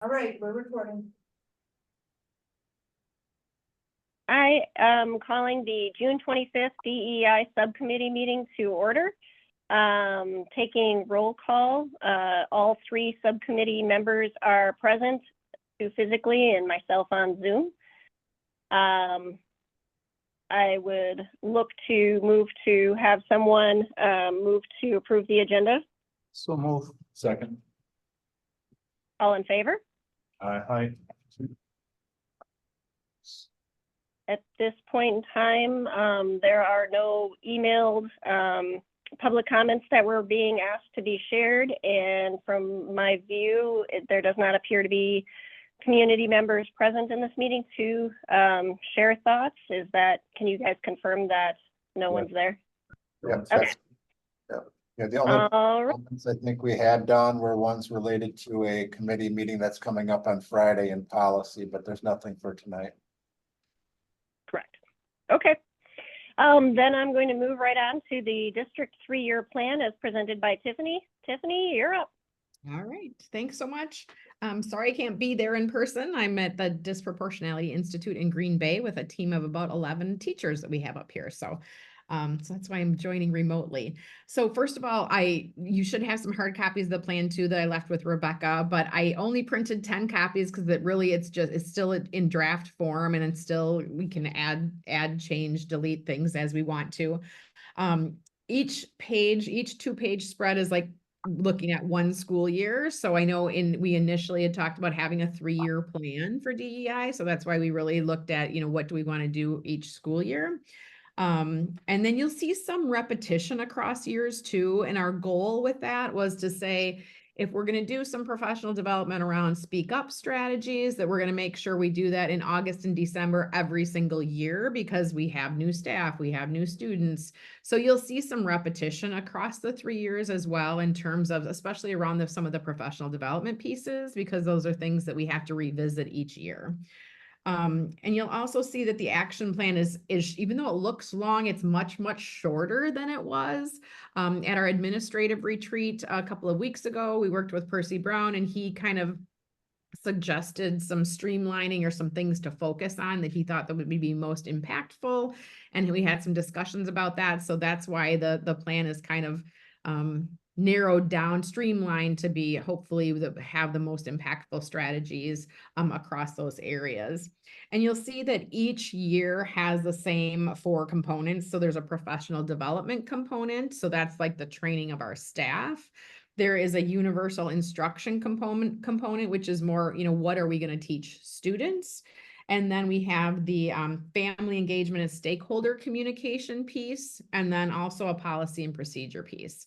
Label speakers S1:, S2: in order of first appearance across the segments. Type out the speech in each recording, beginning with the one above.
S1: All right, we're recording.
S2: I am calling the June 25th DEI subcommittee meeting to order. Taking roll call, all three subcommittee members are present physically and myself on Zoom. I would look to move to have someone move to approve the agenda.
S3: So move. Second.
S2: All in favor?
S3: Aye.
S2: At this point in time, there are no emailed public comments that were being asked to be shared. And from my view, there does not appear to be community members present in this meeting to share thoughts. Can you guys confirm that no one's there?
S3: Yeah.
S2: Okay.
S3: Yeah, the only
S2: All right.
S3: comments I think we had done were ones related to a committee meeting that's coming up on Friday in policy, but there's nothing for tonight.
S2: Correct. Okay. Then I'm going to move right on to the district 3-year plan as presented by Tiffany. Tiffany, you're up.
S4: All right, thanks so much. Sorry I can't be there in person. I'm at the Disproportionality Institute in Green Bay with a team of about 11 teachers that we have up here. So that's why I'm joining remotely. So first of all, you should have some hard copies of the plan too that I left with Rebecca, but I only printed 10 copies because it's still in draft form, and it's still, we can add, change, delete things as we want to. Each 2-page spread is like looking at one school year. So I know we initially had talked about having a 3-year plan for DEI. So that's why we really looked at, what do we want to do each school year? And then you'll see some repetition across years too. And our goal with that was to say, if we're going to do some professional development around speak up strategies, that we're going to make sure we do that in August and December every single year, because we have new staff, we have new students. So you'll see some repetition across the 3 years as well, in terms of, especially around some of the professional development pieces, because those are things that we have to revisit each year. And you'll also see that the action plan is even though it looks long, it's much, much shorter than it was. At our administrative retreat a couple of weeks ago, we worked with Percy Brown, and he kind of suggested some streamlining or some things to focus on that he thought that would be most impactful. And we had some discussions about that. So that's why the plan is kind of narrowed down, streamlined to be hopefully have the most impactful strategies across those areas. And you'll see that each year has the same 4 components. So there's a professional development component. So that's like the training of our staff. There is a universal instruction component, which is more, what are we going to teach students? And then we have the family engagement and stakeholder communication piece, and then also a policy and procedure piece.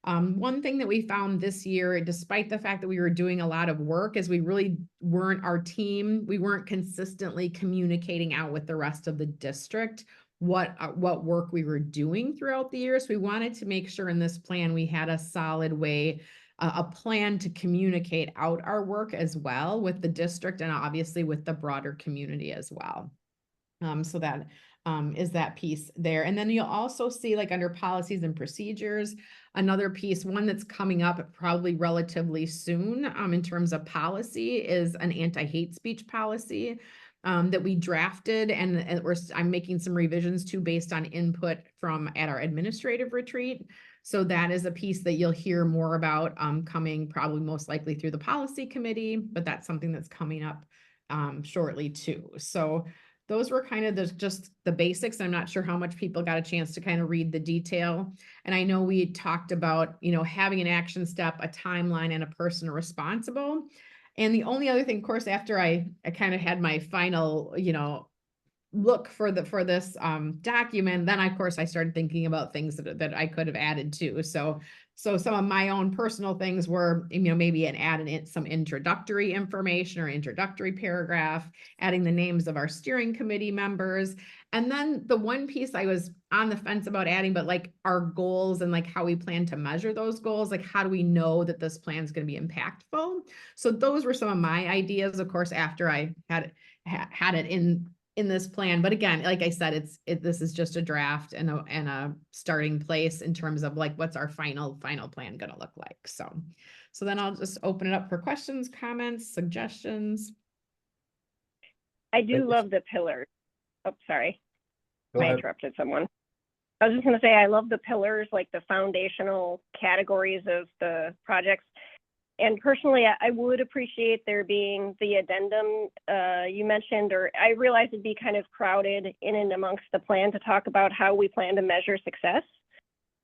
S4: One thing that we found this year, despite the fact that we were doing a lot of work, is we really weren't, our team, we weren't consistently communicating out with the rest of the district what work we were doing throughout the year. So we wanted to make sure in this plan we had a solid way, a plan to communicate out our work as well with the district, and obviously with the broader community as well. So that is that piece there. And then you'll also see, like under policies and procedures, another piece, one that's coming up probably relatively soon in terms of policy, is an anti-hate speech policy that we drafted, and I'm making some revisions to based on input from at our administrative retreat. So that is a piece that you'll hear more about coming probably most likely through the policy committee, but that's something that's coming up shortly too. So those were kind of just the basics. I'm not sure how much people got a chance to kind of read the detail. And I know we talked about, having an action step, a timeline, and a person responsible. And the only other thing, of course, after I kind of had my final, look for this document, then of course I started thinking about things that I could have added too. So some of my own personal things were, maybe adding in some introductory information or introductory paragraph, adding the names of our steering committee members. And then the one piece I was on the fence about adding, but like our goals and like how we plan to measure those goals, like how do we know that this plan is going to be impactful? So those were some of my ideas, of course, after I had it in this plan. But again, like I said, this is just a draft and a starting place in terms of like, what's our final plan going to look like. So So then I'll just open it up for questions, comments, suggestions.
S2: I do love the pillars. Oh, sorry.
S3: Go
S2: I
S3: ahead.
S2: interrupted someone. I was just going to say, I love the pillars, like the foundational categories of the projects. And personally, I would appreciate there being the addendum you mentioned, or I realize it'd be kind of crowded in and amongst the plan to talk about how we plan to measure success.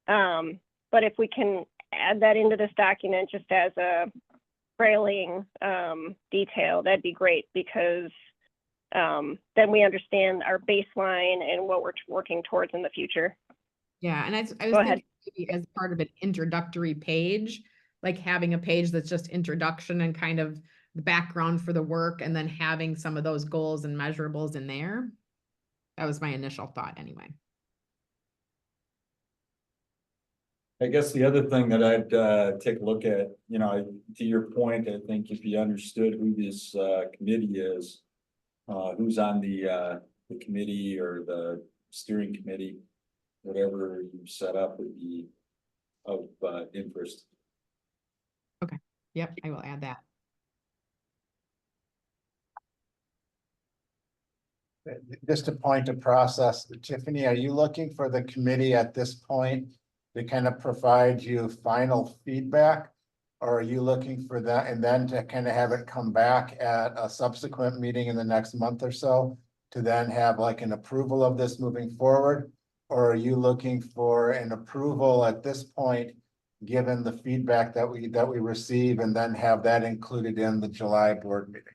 S2: But if we can add that into this document just as a trailing detail, that'd be great, because then we understand our baseline and what we're working towards in the future.
S4: Yeah, and I was
S2: Go ahead.
S4: thinking maybe as part of an introductory page, like having a page that's just introduction and kind of the background for the work, and then having some of those goals and measurables in there. That was my initial thought anyway.
S1: I guess the other thing that I'd take a look at, you know, to your point, I think if you understood who this committee is, who's on the committee or the steering committee, whatever you set up would be of interest.
S4: Yep, I will add that.
S3: Just a point of process, Tiffany, are you looking for the committee at this point to kind of provide you final feedback? Or are you looking for that and then to kind of have it come back at a subsequent meeting in the next month or so to then have like an approval of this moving forward? Or are you looking for an approval at this point, given the feedback that we receive, and then have that included in the July board meeting?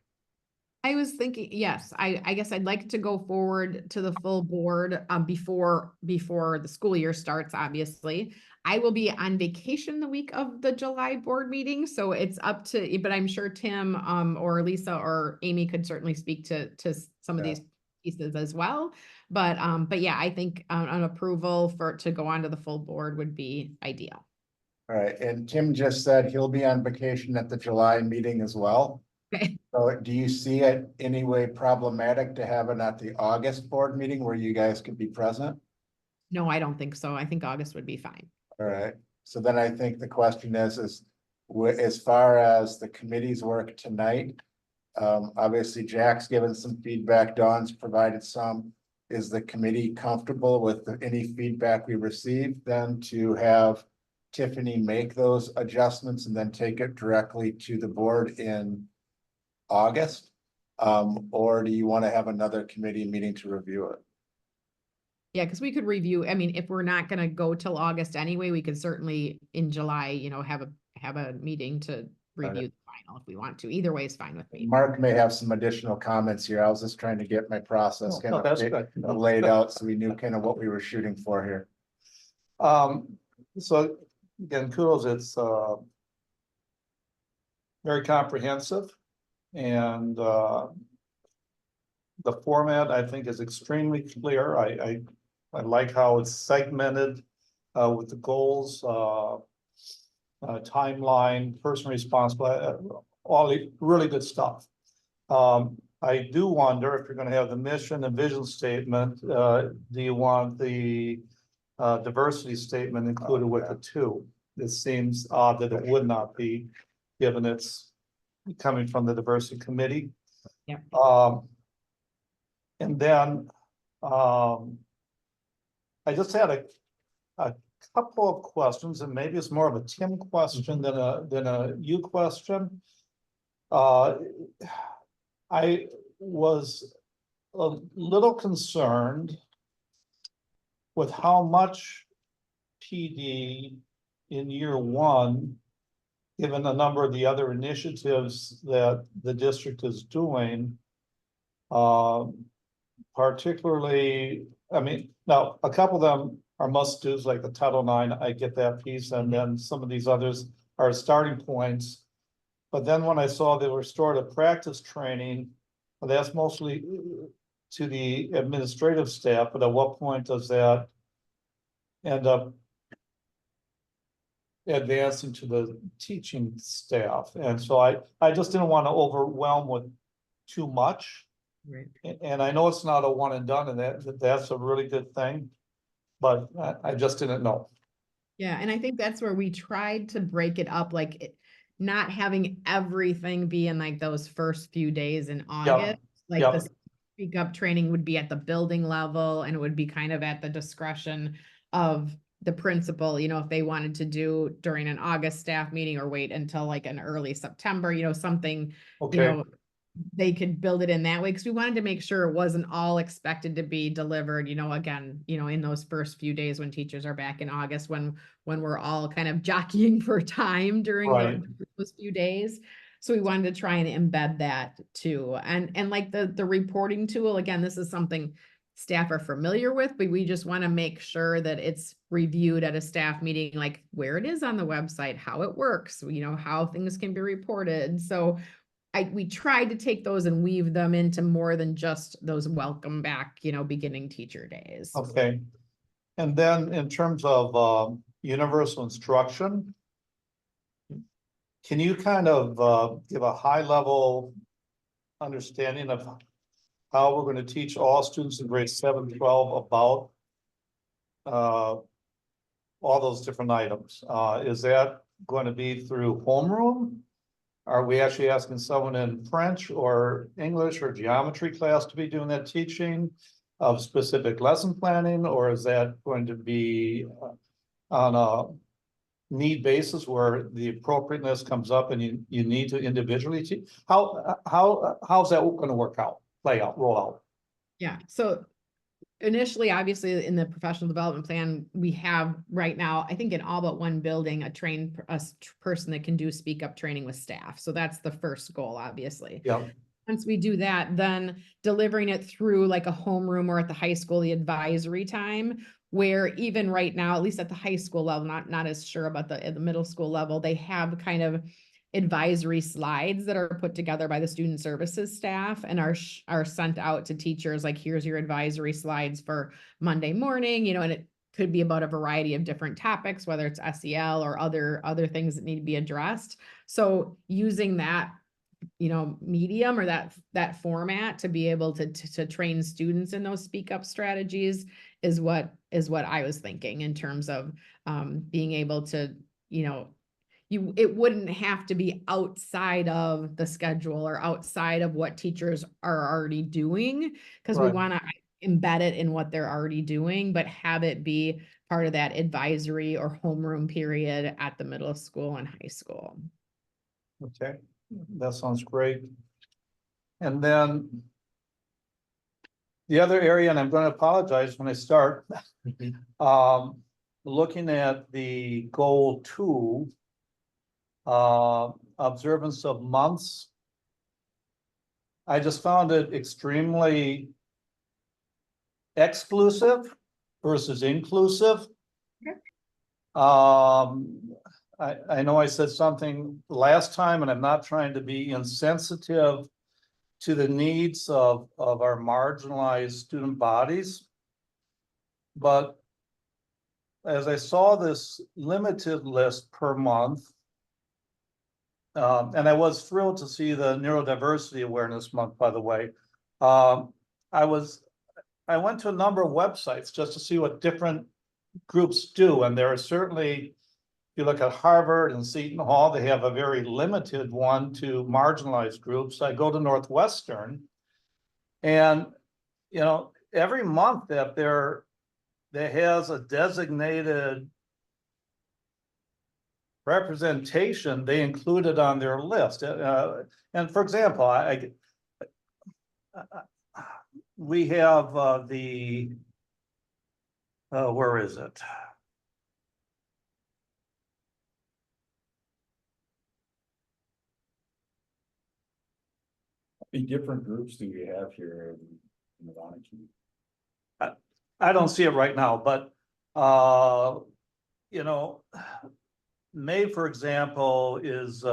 S4: I was thinking, yes, I guess I'd like to go forward to the full board before the school year starts, obviously. I will be on vacation the week of the July board meeting, so it's up to, but I'm sure Tim or Lisa or Amy could certainly speak to some of these pieces as well. But yeah, I think an approval to go on to the full board would be ideal.
S3: All right, and Tim just said he'll be on vacation at the July meeting as well.
S4: Okay.
S3: So do you see it any way problematic to have it at the August board meeting where you guys could be present?
S4: No, I don't think so. I think August would be fine.
S3: All right, so then I think the question is as far as the committee's work tonight, obviously Jack's given some feedback, Dawn's provided some. Is the committee comfortable with any feedback we receive then to have Tiffany make those adjustments and then take it directly to the board in August? Or do you want to have another committee meeting to review it?
S4: Yeah, because we could review, I mean, if we're not gonna go till August anyway, we could certainly in July, you know, have a meeting to review the final if we want to. Either way is fine with me.
S3: Mark may have some additional comments here. I was just trying to get my process kind of laid out so we knew kind of what we were shooting for here.
S5: So again, kudos, it's very comprehensive, and the format I think is extremely clear. I like how it's segmented with the goals, timeline, person responsible, all really good stuff. I do wonder if you're going to have the mission and vision statement, do you want the diversity statement included with it too? It seems odd that it would not be, given it's coming from the diversity committee.
S4: Yeah.
S5: And then I just had a couple of questions, and maybe it's more of a Tim question than a you question. I was a little concerned with how much PD in year one, given a number of the other initiatives that the district is doing, particularly, I mean, now a couple of them are must-dos like the Title IX, I get that piece, and then some of these others are starting points. But then when I saw the restorative practice training, well, that's mostly to the administrative staff, but at what point does that end up advancing to the teaching staff? And so I just didn't want to overwhelm with too much.
S4: Right.
S5: And I know it's not a one and done, and that's a really good thing, but I just didn't know.
S4: Yeah, and I think that's where we tried to break it up, like not having everything be in like those first few days in
S5: Yep,
S4: August. Like
S5: yep.
S4: the speak up training would be at the building level and it would be kind of at the discretion of the principal, you know, if they wanted to do during an August staff meeting or wait until like an early September, you know, something, you
S5: Okay,
S4: know, they could build it in that way, because we wanted to make sure it wasn't all expected to be delivered, you know, again, you know, in those first few days when teachers are back in August, when we're all kind of jockeying for time during
S5: Right.
S4: those few days. So we wanted to try and embed that too. And like the reporting tool, again, this is something staff are familiar with, but we just want to make sure that it's reviewed at a staff meeting, like where it is on the website, how it works, you know, how things can be reported. So we tried to take those and weave them into more than just those welcome back, you know, beginning teacher days.
S5: okay. And then in terms of universal instruction, can you kind of give a high level understanding of how we're going to teach all students in grades 7 to 12 about all those different items? Is that going to be through homeroom? Are we actually asking someone in French or English or geometry class to be doing that teaching of specific lesson planning? Or is that going to be on a need basis where the appropriateness comes up and you need to individually teach? How's that going to work out, roll out?
S4: Yeah, so initially, obviously, in the professional development plan, we have right now, I think in all but one building, a trained person that can do speak up training with staff. So that's the first goal, obviously.
S5: Yeah,
S4: Once we do that, then delivering it through like a homeroom or at the high school, the advisory time, where even right now, at least at the high school level, not as sure about at the middle school level, they have kind of advisory slides that are put together by the student services staff and are sent out to teachers, like, here's your advisory slides for Monday morning, you know, and it could be about a variety of different topics, whether it's SEL or other things that need to be addressed. So using that, you know, medium or that format to be able to train students in those speak up strategies is what I was thinking in terms of being able to, you know, it wouldn't have to be outside of the schedule or outside of what teachers are already doing, because we
S5: Right.
S4: want to embed it in what they're already doing, but have it be part of that advisory or homeroom period at the middle school and high school.
S5: okay, that sounds great. And then the other area, and I'm going to apologize when I start, looking at the goal 2, observance of months. I just found it extremely exclusive versus inclusive.
S4: Okay.
S5: I know I said something last time, and I'm not trying to be insensitive to the needs of our marginalized student bodies. But as I saw this limited list per month, and I was thrilled to see the Neurodiversity Awareness Month, by the way. I went to a number of websites just to see what different groups do, and there are certainly, if you look at Harvard and Seton Hall, they have a very limited one to marginalized groups. I go to Northwestern, and you know, every month that there has a designated representation, they included on their list. And for example, we have where is it?
S1: How many different groups do we have here in Waunakee?
S5: I don't see it right now, but you know, May, for example, is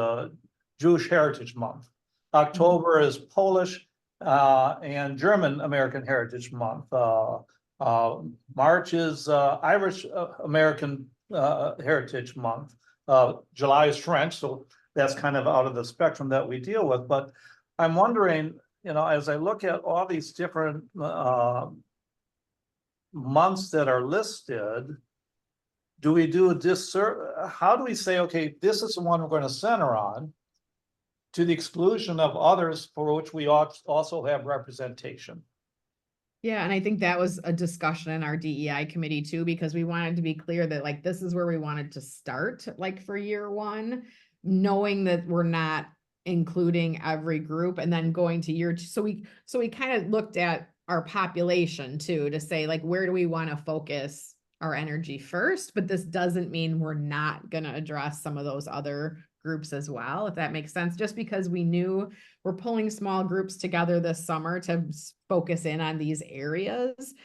S5: Jewish Heritage Month. October is Polish and German American Heritage Month. March is Irish American Heritage Month. July is French, so that's kind of out of the spectrum that we deal with. But I'm wondering, you know, as I look at all these different months that are listed, do we do this, how do we say, okay, this is the one we're going to center on to the exclusion of others for which we also have representation?
S4: Yeah, and I think that was a discussion in our DEI committee too, because we wanted to be clear that like, this is where we wanted to start, like for year one, knowing that we're not including every group and then going to year two. So we kind of looked at our population too, to say like, where do we want to focus our energy first? But this doesn't mean we're not going to address some of those other groups as well, if that makes sense, just because we knew we're pulling small groups together this summer to focus in on these areas.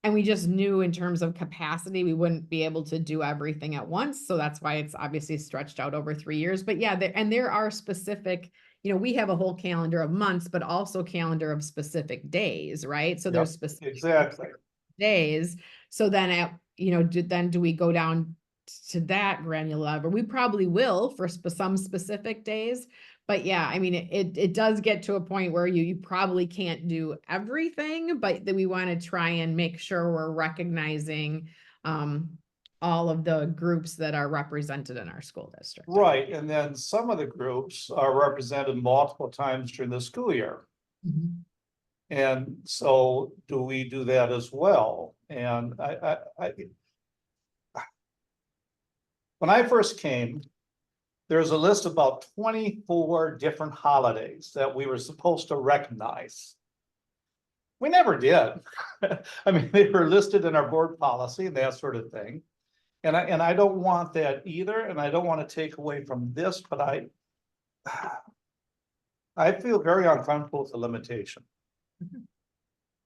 S4: And we just knew in terms of capacity, we wouldn't be able to do everything at once. So that's why it's obviously stretched out over 3 years. But yeah, there are specific, we have a whole calendar of months, but also calendar of specific days, right? So there's specific
S5: Exactly.
S4: days. So then do we go down to that granular level? We probably will for some specific days. But yeah, I mean, it does get to a point where you probably can't do everything, but that we want to try and make sure we're recognizing all of the groups that are represented in our school district.
S5: Right, and then some of the groups are represented multiple times during the school year.
S4: Mhm.
S5: And so do we do that as well? And when I first came, there's a list of about 24 different holidays that we were supposed to recognize. We never did. I mean, they were listed in our board policy and that sort of thing. And I don't want that either, and I don't want to take away from this, but I feel very uncomfortable with the limitation.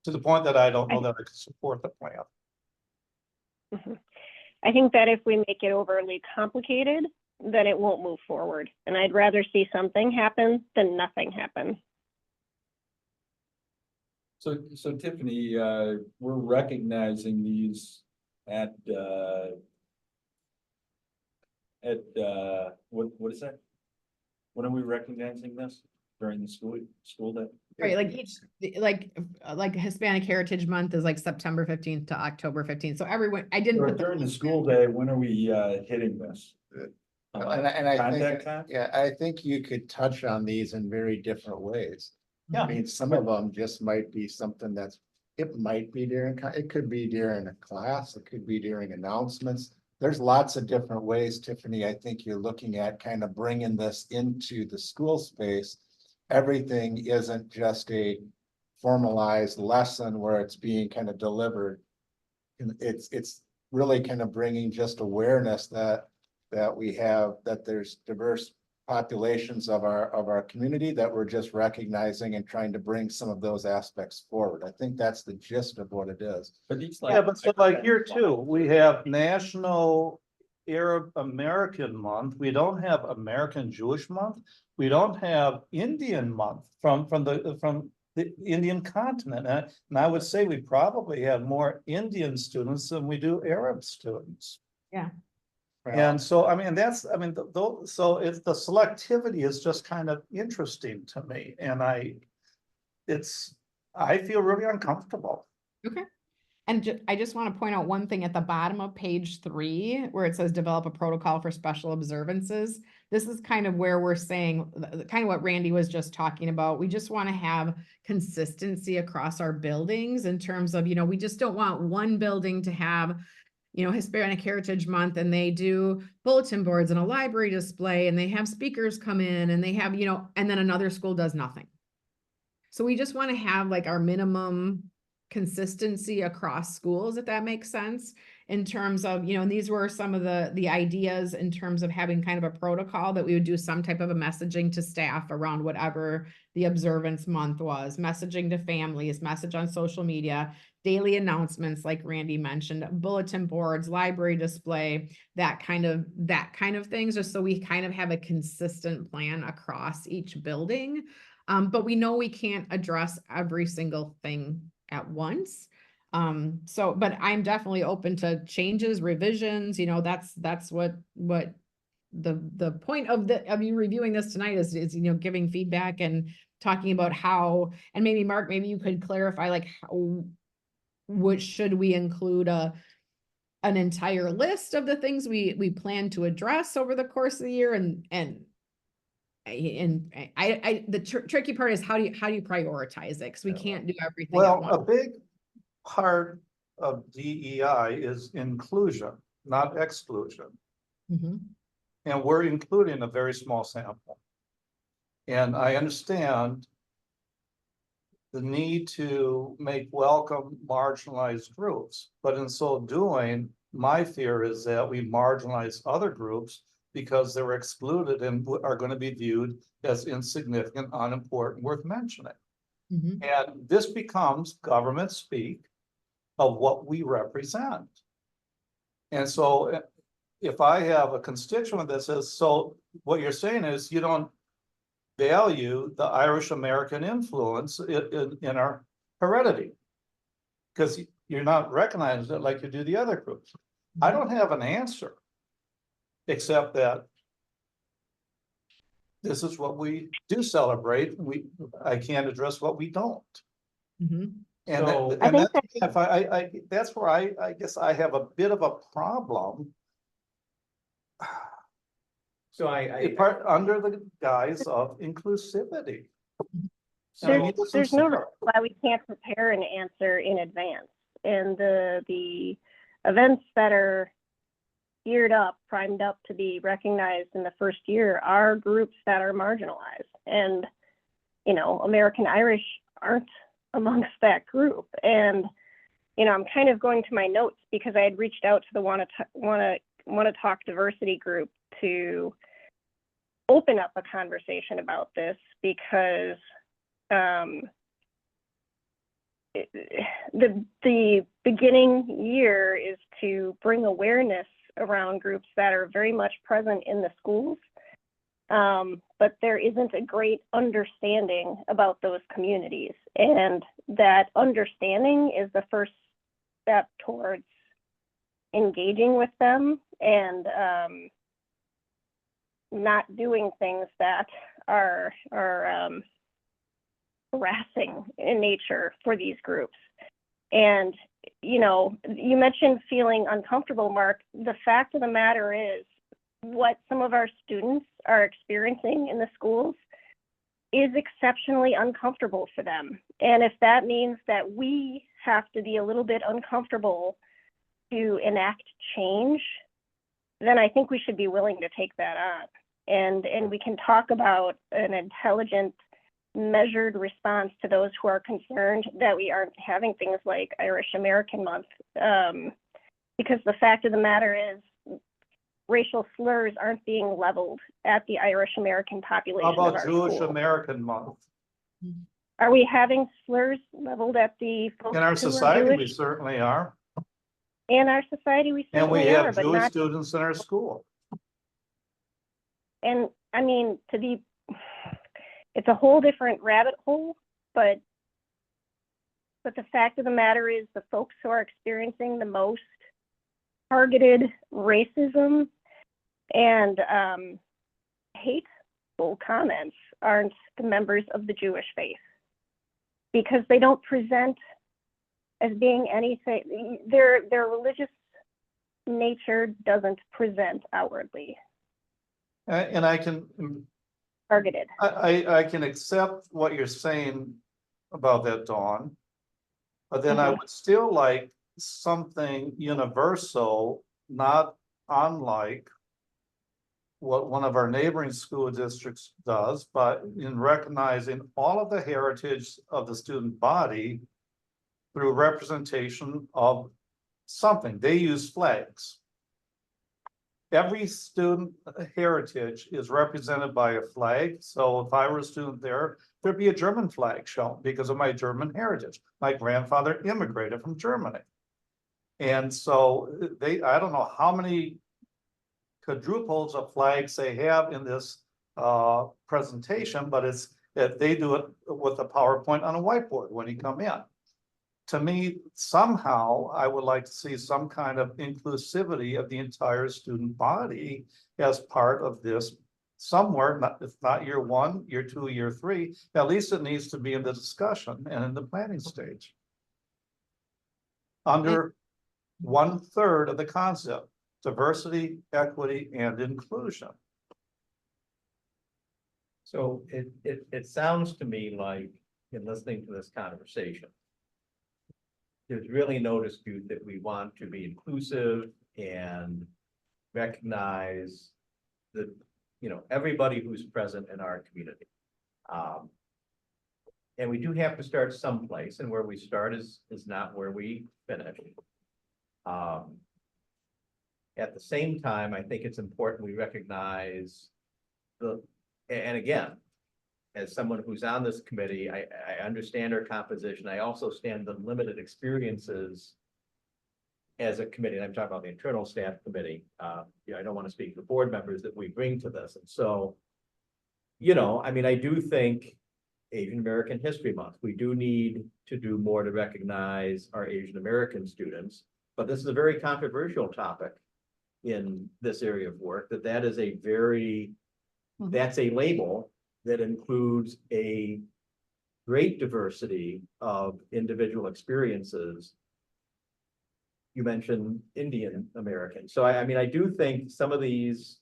S5: To the point that I don't know that I can support the plan.
S2: Mhm. I think that if we make it overly complicated, then it won't move forward. And I'd rather see something happen than nothing happen.
S1: So Tiffany, we're recognizing these at what is that? When are we recognizing this? During the school day?
S4: Right, like Hispanic Heritage Month is like September 15th to October 15th. So everyone, I didn't
S1: Or
S4: put
S1: during the school day, when are we hitting this?
S3: And I
S1: Contact
S3: think,
S1: time?
S3: yeah, I think you could touch on these in very different ways.
S5: Yeah.
S3: I mean, some of them just might be something it might be it could be during a class, it could be during announcements. There's lots of different ways, Tiffany, I think you're looking at kind of bringing this into the school space. Everything isn't just a formalized lesson where it's being kind of delivered. And it's really kind of bringing just awareness that we have, that there's diverse populations of our community that we're just recognizing and trying to bring some of those aspects forward. I think that's the gist of what it is.
S1: But these
S5: Yeah, but so like here too, we have National Arab American Month. We don't have American Jewish Month. We don't have Indian Month from the Indian continent. And I would say we probably have more Indian students than we do Arab students.
S4: Yeah.
S5: And so, I mean, so it's the selectivity is just kind of interesting to me. And I feel really uncomfortable.
S4: Okay. And I just want to point out one thing at the bottom of page 3, where it says develop a protocol for special observances. This is kind of where we're saying, kind of what Randy was just talking about. We just want to have consistency across our buildings in terms of, we just don't want one building to have, Hispanic Heritage Month and they do bulletin boards and a library display and they have speakers come in and they have, and then another school does nothing. So we just want to have like our minimum consistency across schools, if that makes sense, in terms of, and these were some of the ideas in terms of having kind of a protocol that we would do some type of a messaging to staff around whatever the observance month was, messaging to families, message on social media, daily announcements, like Randy mentioned, bulletin boards, library display, that kind of things, just so we kind of have a consistent plan across each building. But we know we can't address every single thing at once. But I'm definitely open to changes, revisions, that's what the point of you reviewing this tonight is, giving feedback and talking about how, and maybe Mark, maybe you could clarify, like, should we include an entire list of the things we plan to address over the course of the year, and the tricky part is how do you prioritize it? Because we can't do everything at
S5: Well, a
S4: once.
S5: big part of DEI is inclusion, not exclusion.
S4: Mhm.
S5: And we're including a very small sample. And I understand the need to make welcome marginalized groups, but in so doing, my fear is that we marginalize other groups because they're excluded and are going to be viewed as insignificant, unimportant, worth mentioning.
S4: Mhm.
S5: And this becomes government speak of what we represent. And so if I have a constituent that says, so what you're saying is you don't value the Irish American influence in our heredity, because you're not recognizing it like you do the other groups. I don't have an answer, except that this is what we do celebrate. I can't address what we don't.
S4: Mhm.
S5: And
S1: So-
S5: that,
S2: I
S5: and
S2: think
S5: that, if I that's where I guess I have a bit of a problem.
S1: So I,
S5: Part under the guise of inclusivity. And I mean, this
S2: There's
S5: is-
S2: no reason why we can't prepare an answer in advance. And the events that are geared up, primed up to be recognized in the first year are groups that are marginalized. And, you know, American Irish aren't amongst that group. And, you know, I'm kind of going to my notes because I had reached out to the Wanna Talk diversity group to open up a conversation about this, because the beginning year is to bring awareness around groups that are very much present in the schools, but there isn't a great understanding about those communities, and that understanding is the first step towards engaging with them and not doing things that are harassing in nature for these groups. And, you know, you mentioned feeling uncomfortable, Mark. The fact of the matter is, what some of our students are experiencing in the schools is exceptionally uncomfortable for them. And if that means that we have to be a little bit uncomfortable to enact change, then I think we should be willing to take that on. And we can talk about an intelligent, measured response to those who are concerned that we aren't having things like Irish American Month. Because the fact of the matter is, racial slurs aren't being leveled at the Irish American population.
S5: How
S2: of
S5: about
S2: our
S5: Jewish
S2: schools.
S5: American Month?
S2: Are we having slurs leveled at the folks
S5: In our
S2: who are
S5: society, we
S2: Jewish?
S5: certainly are.
S2: In our society, we
S5: And we
S2: certainly are,
S5: have
S2: but
S5: Jewish
S2: not.
S5: students in our school.
S2: And I mean, it's a whole different rabbit hole, but the fact of the matter is, the folks who are experiencing the most targeted racism and hateful comments aren't the members of the Jewish faith, because they don't present as being anything. Their religious nature doesn't present outwardly
S5: And I can,
S2: targeted.
S5: I can accept what you're saying about that, Dawn. But then I would still like something universal, not unlike what one of our neighboring school districts does, but in recognizing all of the heritage of the student body through representation of something. They use flags. Every student heritage is represented by a flag. So if I were a student there, there'd be a German flag shown because of my German heritage. My grandfather immigrated from Germany. And so I don't know how many quadruples of flags they have in this presentation, but they do it with a PowerPoint on a whiteboard when you come in. To me, somehow, I would like to see some kind of inclusivity of the entire student body as part of this somewhere, if not year 1, year 2, year 3, at least it needs to be in the discussion and in the planning stage. Under 1/3 of the concept, diversity, equity, and inclusion.
S6: So it sounds to me like, in listening to this conversation, there's really no dispute that we want to be inclusive and recognize the, everybody who's present in our community. And we do have to start someplace, and where we start is not where we finish. At the same time, I think it's important we recognize and again, as someone who's on this committee, I understand our composition. I also stand the limited experiences as a committee, and I'm talking about the internal staff committee. I don't want to speak for board members that we bring to this. And so, I do think Asian American History Month, we do need to do more to recognize our Asian American students, but this is a very controversial topic in this area of work, that is a very, that's a label that includes a great diversity of individual experiences. You mentioned Indian American. So I do think some of these,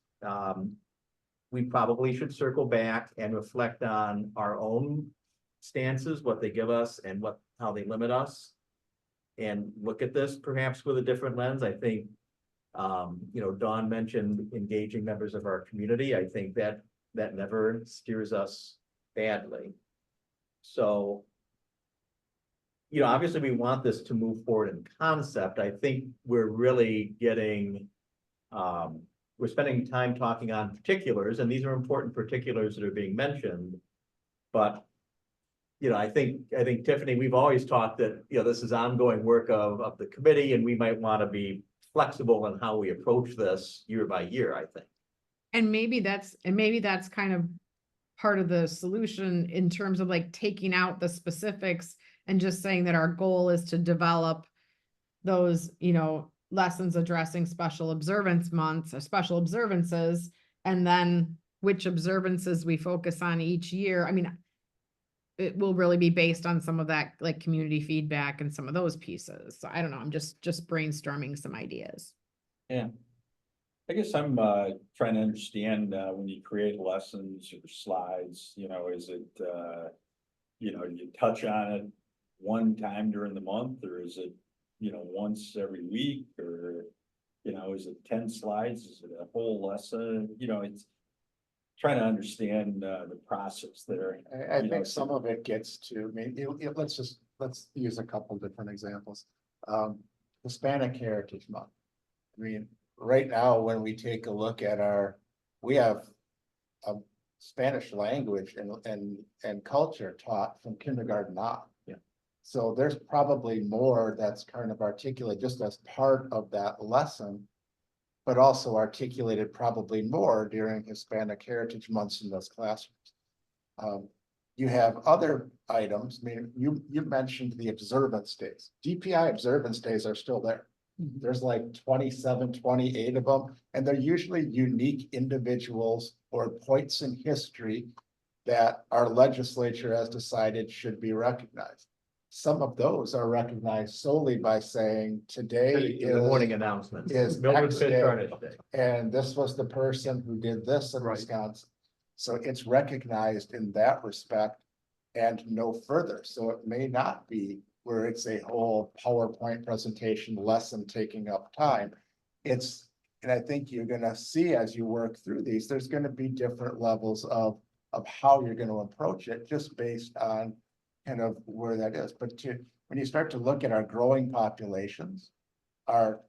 S6: we probably should circle back and reflect on our own stances, what they give us and how they limit us. And look at this perhaps with a different lens. I think, Dawn mentioned engaging members of our community. I think that never steers us badly. So, obviously we want this to move forward in concept. I think we're really getting, we're spending time talking on particulars, and these are important particulars that are being mentioned. But, I think Tiffany, we've always talked that, this is ongoing work of the committee, and we might want to be flexible in how we approach this year by year, I think.
S4: And maybe that's kind of part of the solution in terms of like taking out the specifics and just saying that our goal is to develop those, lessons addressing special observance months or special observances, and then which observances we focus on each year. It will really be based on some of that like community feedback and some of those pieces. So I don't know, I'm just brainstorming some ideas.
S1: Yeah. I guess I'm trying to understand when you create lessons or slides, is it, you touch on it one time during the month, or is it, once every week, or, is it 10 slides? Is it a whole lesson? It's trying to understand the process there.
S3: I think some of it gets to, let's use a couple different examples. Hispanic Heritage Month. Right now, when we take a look at we have a Spanish language and culture taught from kindergarten on.
S6: Yeah.
S3: So there's probably more that's kind of articulated just as part of that lesson, but also articulated probably more during Hispanic Heritage Months in those classrooms. You have other items. You mentioned the observance days. DPI observance days are still there. There's like 27, 28 of them, and they're usually unique individuals or points in history that our legislature has decided should be recognized. Some of those are recognized solely by saying today
S6: The morning announcement
S3: is
S6: Mildred
S3: X
S6: Fish
S3: day,
S6: Harness Day.
S3: and this was the person who did this in Wisconsin. So it's recognized in that respect and no further. So it may not be where it's a whole PowerPoint presentation lesson taking up time. And I think you're gonna see as you work through these, there's gonna be different levels of how you're gonna approach it just based on kind of where that is. But when you start to look at our growing populations, our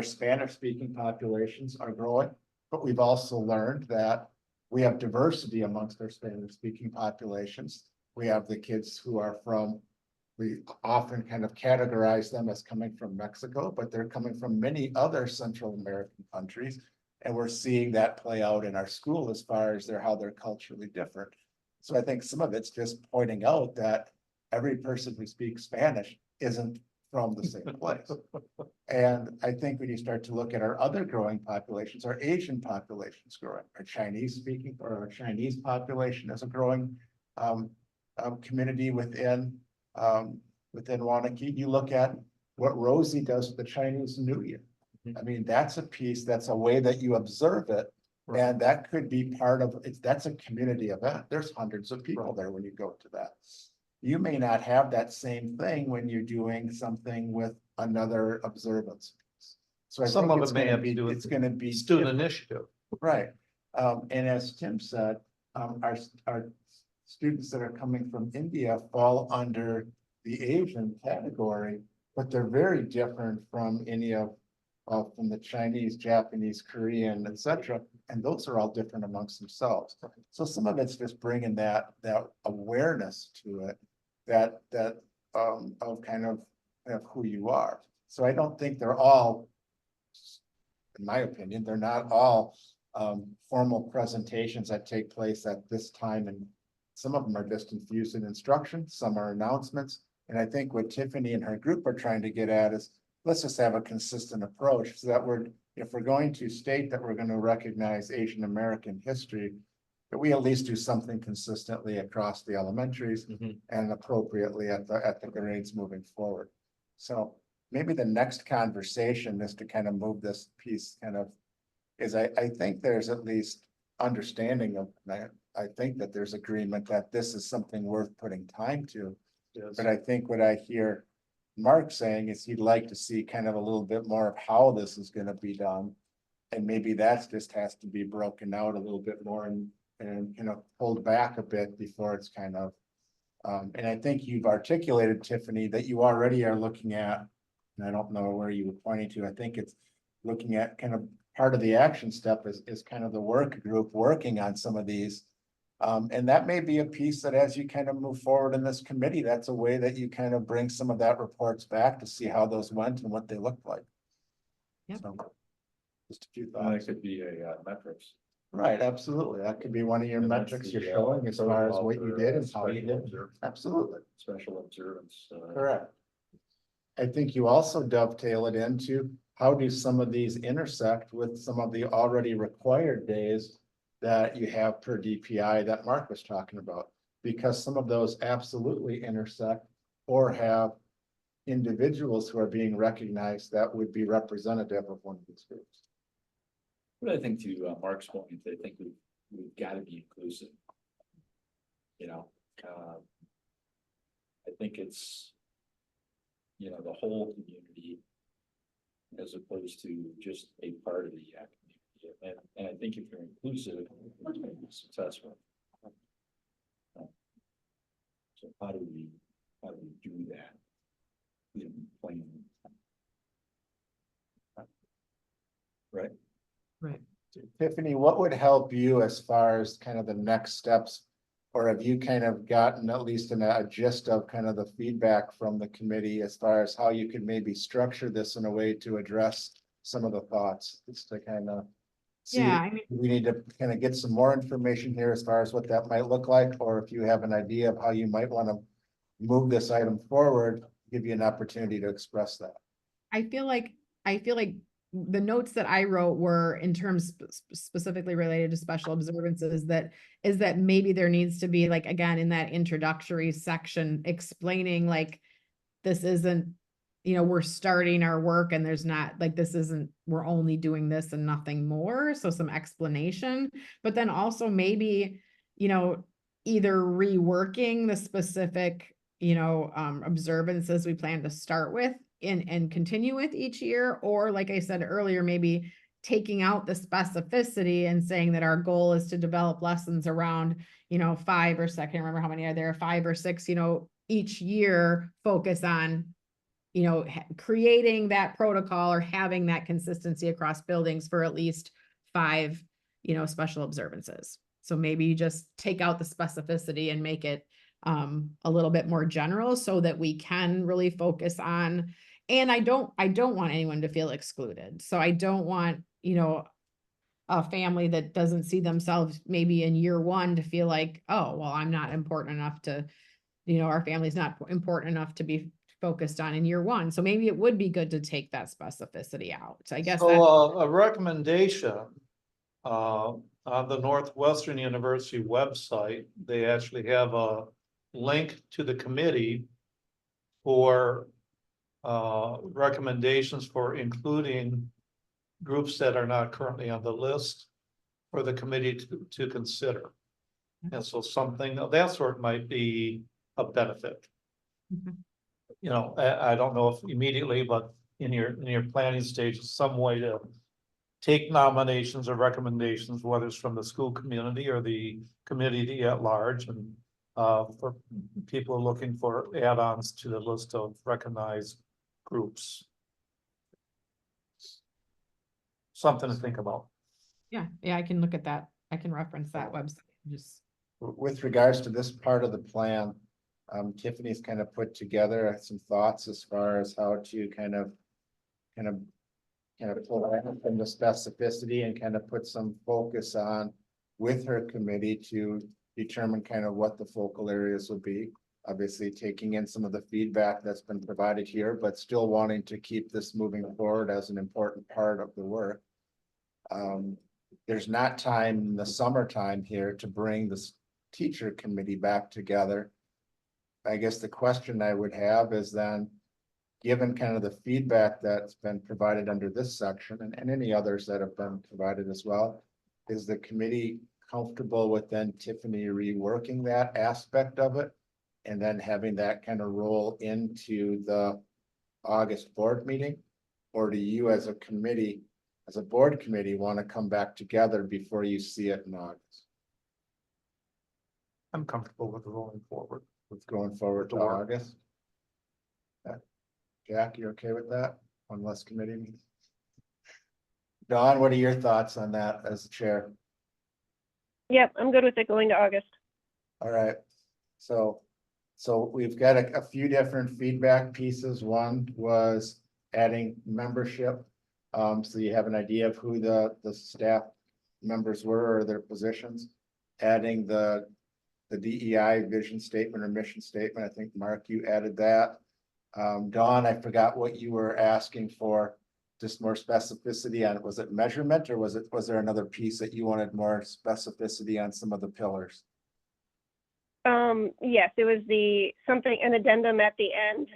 S3: Spanish speaking populations are growing, but we've also learned that we have diversity amongst our Spanish speaking populations. We have the kids who are we often kind of categorize them as coming from Mexico, but they're coming from many other Central American countries. And we're seeing that play out in our school as far as how they're culturally different. So I think some of it's just pointing out that every person who speaks Spanish isn't from the same place. And I think when you start to look at our other growing populations, our Asian populations growing, our Chinese speaking or our Chinese population is a growing community within Waunakee. You look at what Rosie does with the Chinese New Year.
S6: Mhm.
S3: I mean, that's a piece, that's a way that you observe it. And that could be part of, that's a community event. There's hundreds of people there when you go to that. You may not have that same thing when you're doing something with another observance. So I
S5: Some
S3: think
S5: of
S3: it's
S5: it may
S3: gonna
S5: have to
S3: be,
S5: do with
S3: it's gonna be.
S5: Student
S3: different.
S5: initiative.
S3: Right, and as Tim said, our students that are coming from India fall under the Asian category, but they're very different from any of, from the Chinese, Japanese, Korean, etc. And those are all different amongst themselves. So some of it's just bringing that awareness to it, that of kind of who you are. So I don't think they're all, in my opinion, they're not all formal presentations that take place at this time, and some of them are just infused in instruction, some are announcements. And I think what Tiffany and her group are trying to get at is, let's just have a consistent approach so that if we're going to state that we're going to recognize Asian American history, that we at least do something consistently across the elementaries and appropriately at the grades moving forward. So maybe the next conversation is to kind of move this piece kind of is I think there's at least understanding of, I think that there's agreement that this is something worth putting time to.
S5: Yes.
S3: But I think what I hear Mark saying is he'd like to see kind of a little bit more of how this is gonna be done. And maybe that's just has to be broken out a little bit more and pulled back a bit before it's kind of. And I think you've articulated, Tiffany, that you already are looking at, and I don't know where you were pointing to, I think it's looking at kind of part of the action step is kind of the work group working on some of these. And that may be a piece that as you kind of move forward in this committee, that's a way that you kind of bring some of that reports back to see how those went and what they looked like.
S4: Yep.
S3: So, just a few
S1: That
S3: thoughts.
S1: could be a metrics.
S3: Right, absolutely. That could be one of your
S1: And that's
S3: metrics
S1: the,
S3: you're showing as far as
S1: protocol
S3: what you
S1: for,
S3: did and how you
S1: special
S3: did.
S1: observance.
S3: Absolutely.
S1: Special observance.
S3: Correct. I think you also dovetail it into how do some of these intersect with some of the already required days that you have per DPI that Mark was talking about? Because some of those absolutely intersect or have individuals who are being recognized that would be representative of one of these groups.
S1: But I think to Mark's point, I think we've got to be inclusive. You know, I think it's, the whole community as opposed to just a part of the community. And I think if you're inclusive, you're going to be successful. So how do we do that? In plain. Right.
S4: Right.
S3: Tiffany, what would help you as far as kind of the next steps? Or have you kind of gotten at least a gist of kind of the feedback from the committee as far as how you could maybe structure this in a way to address some of the thoughts? Just to kind of see,
S4: Yeah, I mean,
S3: we need to kind of get some more information here as far as what that might look like, or if you have an idea of how you might want to move this item forward, give you an opportunity to express that.
S4: I feel like the notes that I wrote were in terms specifically related to special observances, that maybe there needs to be, like, again, in that introductory section, explaining like, this isn't, we're starting our work and there's not like, this isn't, we're only doing this and nothing more. So some explanation, but then also maybe, either reworking the specific, observances we plan to start with and continue with each year, or like I said earlier, maybe taking out the specificity and saying that our goal is to develop lessons around, 5 or 6, I can't remember how many are there, 5 or 6, each year focus on, creating that protocol or having that consistency across buildings for at least 5, special observances. So maybe you just take out the specificity and make it a little bit more general so that we can really focus on. And I don't want anyone to feel excluded. So I don't want, a family that doesn't see themselves maybe in year 1 to feel like, oh, well, I'm not important enough to, our family's not important enough to be focused on in year 1. So maybe it would be good to take that specificity out. So I guess
S5: So
S4: that,
S5: a recommendation, on the Northwestern University website, they actually have a link to the committee for recommendations for including groups that are not currently on the list for the committee to consider. And so something of that sort might be a benefit.
S4: Mhm.
S5: You know, I don't know if immediately, but in your planning stage, some way to take nominations or recommendations, whether it's from the school community or the community at large, and for people looking for add-ons to the list of recognized groups. Something to think about.
S4: Yeah, I can look at that. I can reference that website. Just,
S3: With regards to this part of the plan, Tiffany's kind of put together some thoughts as far as how to kind of pull that from the specificity and kind of put some focus on with her committee to determine kind of what the focal areas will be. Obviously, taking in some of the feedback that's been provided here, but still wanting to keep this moving forward as an important part of the work. There's not time in the summertime here to bring this teacher committee back together. I guess the question I would have is then, given kind of the feedback that's been provided under this section and any others that have been provided as well, is the committee comfortable with then Tiffany reworking that aspect of it? And then having that kind of roll into the August board meeting? Or do you as a committee, as a board committee, want to come back together before you see it in August?
S5: I'm comfortable with rolling forward.
S3: With going forward to
S5: Sure.
S3: August? Jack, you okay with that? One less committee meeting? Dawn, what are your thoughts on that as the chair?
S2: Yep, I'm good with it going to August.
S3: All right, so we've got a few different feedback pieces. One was adding membership. So you have an idea of who the staff members were or their positions. Adding the DEI vision statement or mission statement. I think, Mark, you added that. Dawn, I forgot what you were asking for, just more specificity on it. Was it measurement or was there another piece that you wanted more specificity on some of the pillars?
S2: Yes, it was an addendum at the end,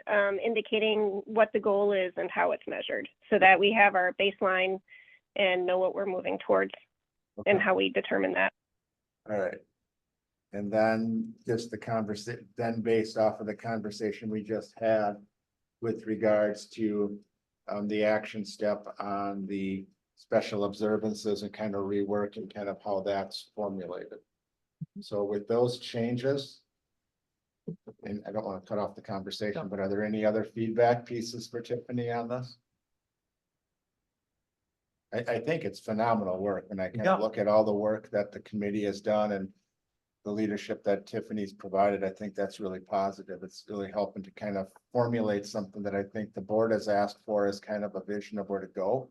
S2: indicating what the goal is and how it's measured, so that we have our baseline and know what we're moving towards and how we determine that.
S3: All right. And then just the conversation, then based off of the conversation we just had with regards to the action step on the special observances and kind of reworking kind of how that's formulated. So with those changes, and I don't want to cut off the conversation, but are there any other feedback pieces for Tiffany on this? I think it's phenomenal work, and I kind of look at all the work that the committee has done and the leadership that Tiffany's provided. I think that's really positive. It's really helping to kind of formulate something that I think the board has asked for as kind of a vision of where to go.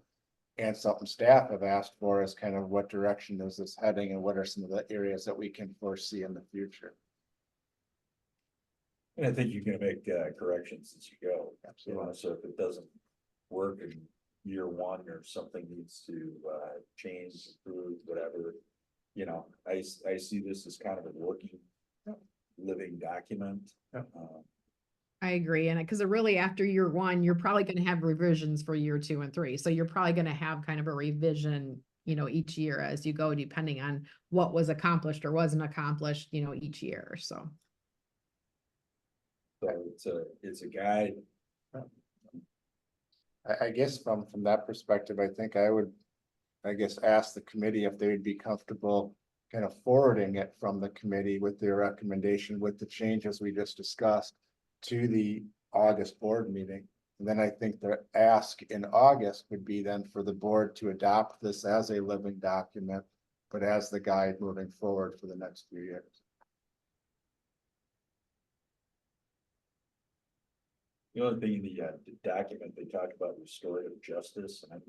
S3: And something staff have asked for is kind of what direction is this heading and what are some of the areas that we can foresee in the future.
S1: And I think you can make corrections as you go.
S3: Absolutely.
S1: So if it doesn't work in year one or something needs to change, improve, whatever, I see this as kind of a working, living document.
S4: I agree. And because really after year one, you're probably going to have revisions for year 2 and 3. So you're probably going to have kind of a revision, each year as you go, depending on what was accomplished or wasn't accomplished, each year. So.
S1: So it's a guide.
S3: I guess from that perspective, I think I would, ask the committee if they would be comfortable kind of forwarding it from the committee with their recommendation with the changes we just discussed to the August board meeting. And then I think the ask in August would be then for the board to adopt this as a living document, but as the guide moving forward for the next few years.
S1: The only thing in the document, they talk about restorative justice, and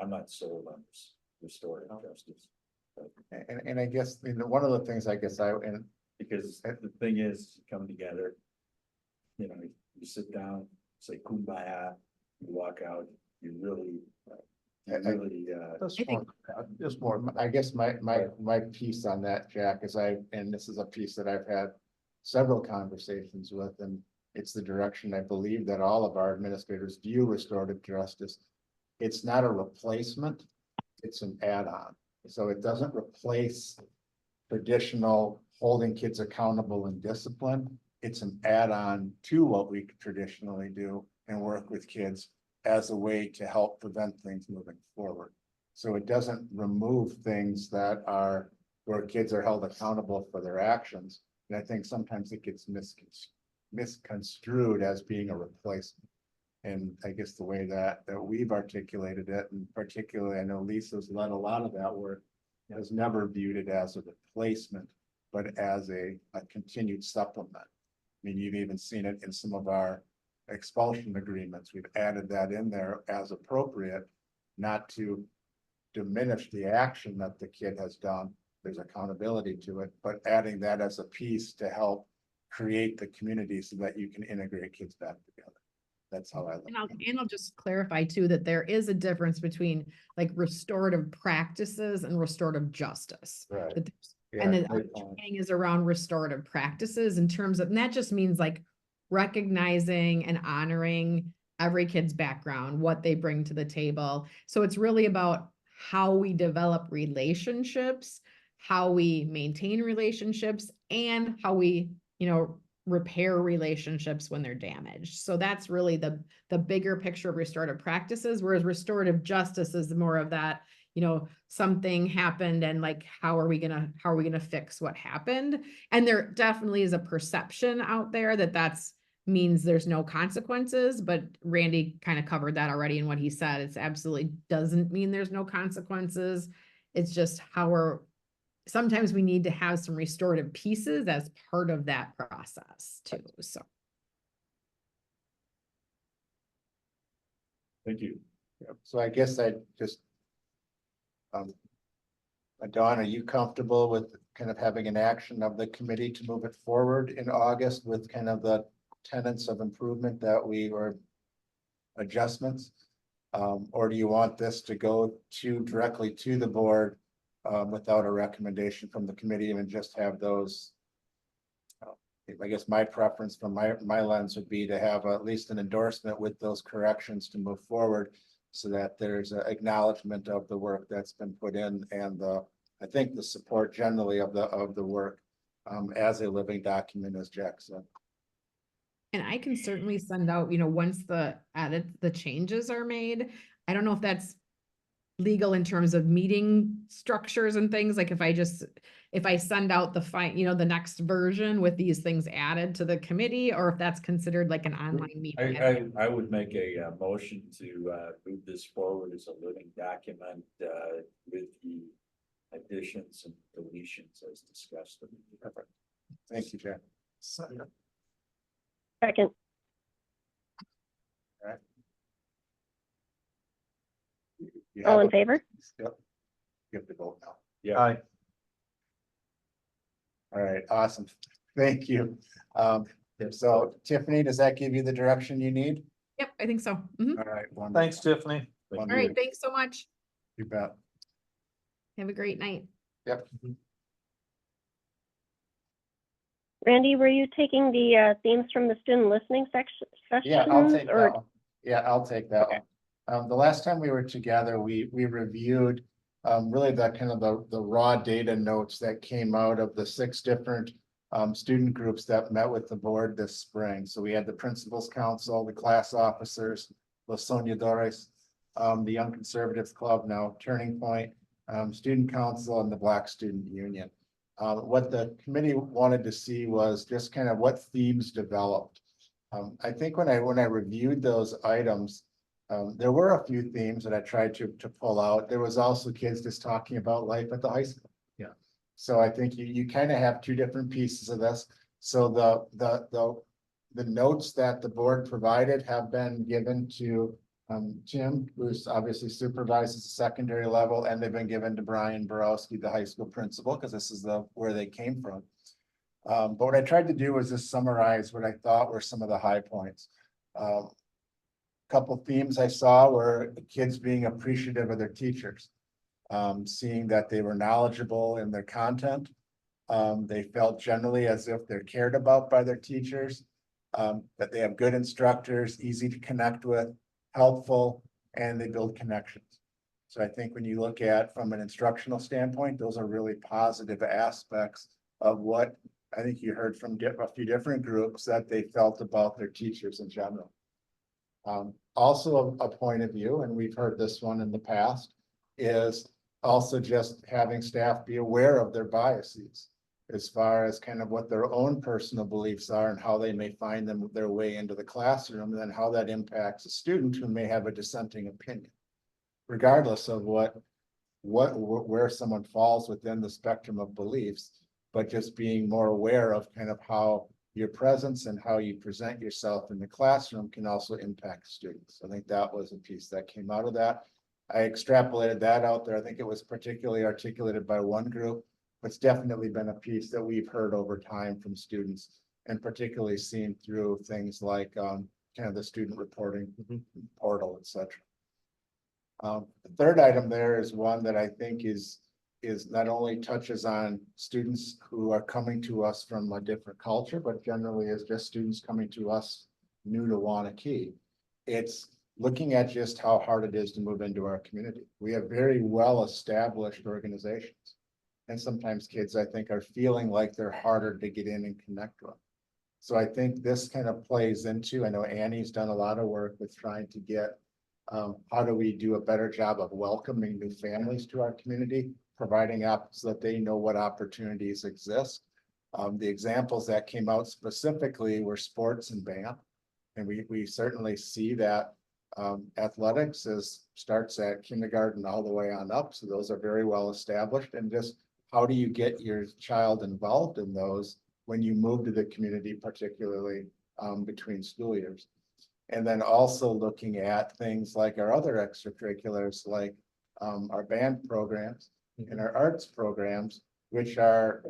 S1: I'm not sold on this restorative justice.
S3: And I guess, one of the things
S1: Because the thing is, you come together, you sit down, say kumbaya, you walk out, you really,
S5: Just more.
S3: I guess my piece on that, Jack, is and this is a piece that I've had several conversations with, and it's the direction I believe that all of our administrators view restorative justice. It's not a replacement, it's an add-on. So it doesn't replace traditional holding kids accountable and discipline. It's an add-on to what we traditionally do and work with kids as a way to help prevent things moving forward. So it doesn't remove things that are where kids are held accountable for their actions. And I think sometimes it gets misconstrued as being a replacement. And I guess the way that we've articulated it, and particularly I know Lisa's led a lot of that work, has never viewed it as a replacement, but as a continued supplement. I mean, you've even seen it in some of our expulsion agreements. We've added that in there as appropriate, not to diminish the action that the kid has done. There's accountability to it, but adding that as a piece to help create the community so that you can integrate kids back together. That's how I look.
S4: And I'll just clarify too, that there is a difference between like restorative practices and restorative justice.
S3: Right.
S4: That there's-
S3: Yeah,
S4: And then
S3: great point.
S4: training is around restorative practices in terms of, and that just means like recognizing and honoring every kid's background, what they bring to the table. So it's really about how we develop relationships, how we maintain relationships, and how we, repair relationships when they're damaged. So that's really the bigger picture of restorative practices, whereas restorative justice is more of that, something happened and like, how are we gonna fix what happened? And there definitely is a perception out there that means there's no consequences, but Randy kind of covered that already in what he said. It's absolutely doesn't mean there's no consequences. It's just sometimes we need to have some restorative pieces as part of that process too, so.
S1: Thank you.
S3: Yep. So I guess I just, Dawn, are you comfortable with kind of having an action of the committee to move it forward in August with kind of the tenets of improvement or adjustments? Or do you want this to go directly to the board without a recommendation from the committee and just have those? I guess my preference from my lens would be to have at least an endorsement with those corrections to move forward, so that there's an acknowledgement of the work that's been put in and I think the support generally of the work as a living document, as Jack said.
S4: And I can certainly send out, once the changes are made. I don't know if that's legal in terms of meeting structures and things, like if I send out the next version with these things added to the committee, or if that's considered like an online meeting.
S1: I would make a motion to move this forward as a living document with the additions and deletions as discussed.
S3: Thank you, Jack.
S2: Second. All in favor?
S3: Yep. You have to vote now.
S1: Yeah.
S5: Aye.
S3: All right, awesome. Thank you. So Tiffany, does that give you the direction you need?
S4: Yep, I think so. Mhm.
S3: All right. wonderful.
S5: Thanks, Tiffany.
S4: All right, thanks so much.
S3: You bet.
S4: Have a great night.
S3: Yep.
S2: Randy, were you taking the themes from the student listening section?
S3: Yeah, I'll take
S2: or-
S3: that one. Yeah, I'll take that
S2: Okay.
S3: one. The last time we were together, we reviewed really the kind of the raw data notes that came out of the 6 different student groups that met with the board this spring. So we had the principals council, the class officers, Los Soñadores, the Young Conservatives Club, now Turning Point, student council, and the Black Student Union. What the committee wanted to see was just kind of what themes developed. I think when I reviewed those items, there were a few themes that I tried to pull out. There was also kids just talking about life at the high school.
S6: Yeah.
S3: So I think you kind of have 2 different pieces of this. So the notes that the board provided have been given to Jim, who's obviously supervises the secondary level, and they've been given to Brian Borowski, the high school principal, because this is where they came from. But what I tried to do was just summarize what I thought were some of the high points. Couple themes I saw were the kids being appreciative of their teachers, seeing that they were knowledgeable in their content. They felt generally as if they're cared about by their teachers. that they have good instructors, easy to connect with, helpful, and they build connections. So I think when you look at from an instructional standpoint, those are really positive aspects of what I think you heard from a few different groups that they felt about their teachers in general. Also a point of view, and we've heard this one in the past, is also just having staff be aware of their biases as far as kind of what their own personal beliefs are and how they may find their way into the classroom, and then how that impacts a student who may have a dissenting opinion, regardless of where someone falls within the spectrum of beliefs, but just being more aware of kind of how your presence and how you present yourself in the classroom can also impact students. I think that was a piece that came out of that. I extrapolated that out there. I think it was particularly articulated by one group, but it's definitely been a piece that we've heard over time from students, and particularly seen through things like kind of the student reporting portal, etc. The third item there is one that I think is not only touches on students who are coming to us from a different culture, but generally is just students coming to us new to Waunakee. It's looking at just how hard it is to move into our community. We have very well-established organizations. And sometimes kids, I think, are feeling like they're harder to get in and connect with. So I think this kind of plays into, I know Annie's done a lot of work with trying to get, how do we do a better job of welcoming new families to our community, providing so that they know what opportunities exist. The examples that came out specifically were sports and band. And we certainly see that athletics starts at kindergarten all the way on up. So those are very well established. And just how do you get your child involved in those when you move to the community, particularly between school years? And then also looking at things like our other extracurriculars, like our band programs and our arts programs, which are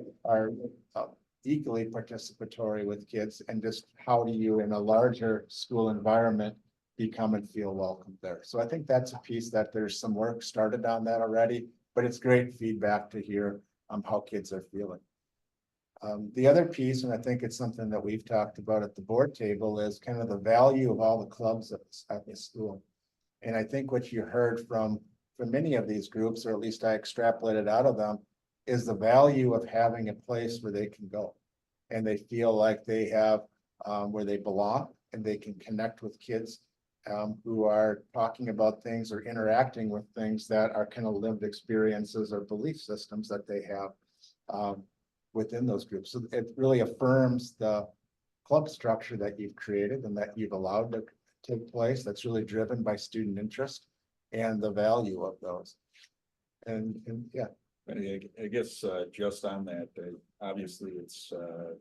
S3: equally participatory with kids, and just how do you in a larger school environment become and feel welcome there. So I think that's a piece that there's some work started on that already, but it's great feedback to hear how kids are feeling. The other piece, and I think it's something that we've talked about at the board table, is kind of the value of all the clubs at the school. And I think what you heard from many of these groups, or at least I extrapolated out of them, is the value of having a place where they can go and they feel like they have where they belong, and they can connect with kids who are talking about things or interacting with things that are kind of lived experiences or belief systems that they have within those groups. So it really affirms the club structure that you've created and that you've allowed to take place. That's really driven by student interest and the value of those. And yeah.
S1: I guess just on that, obviously it's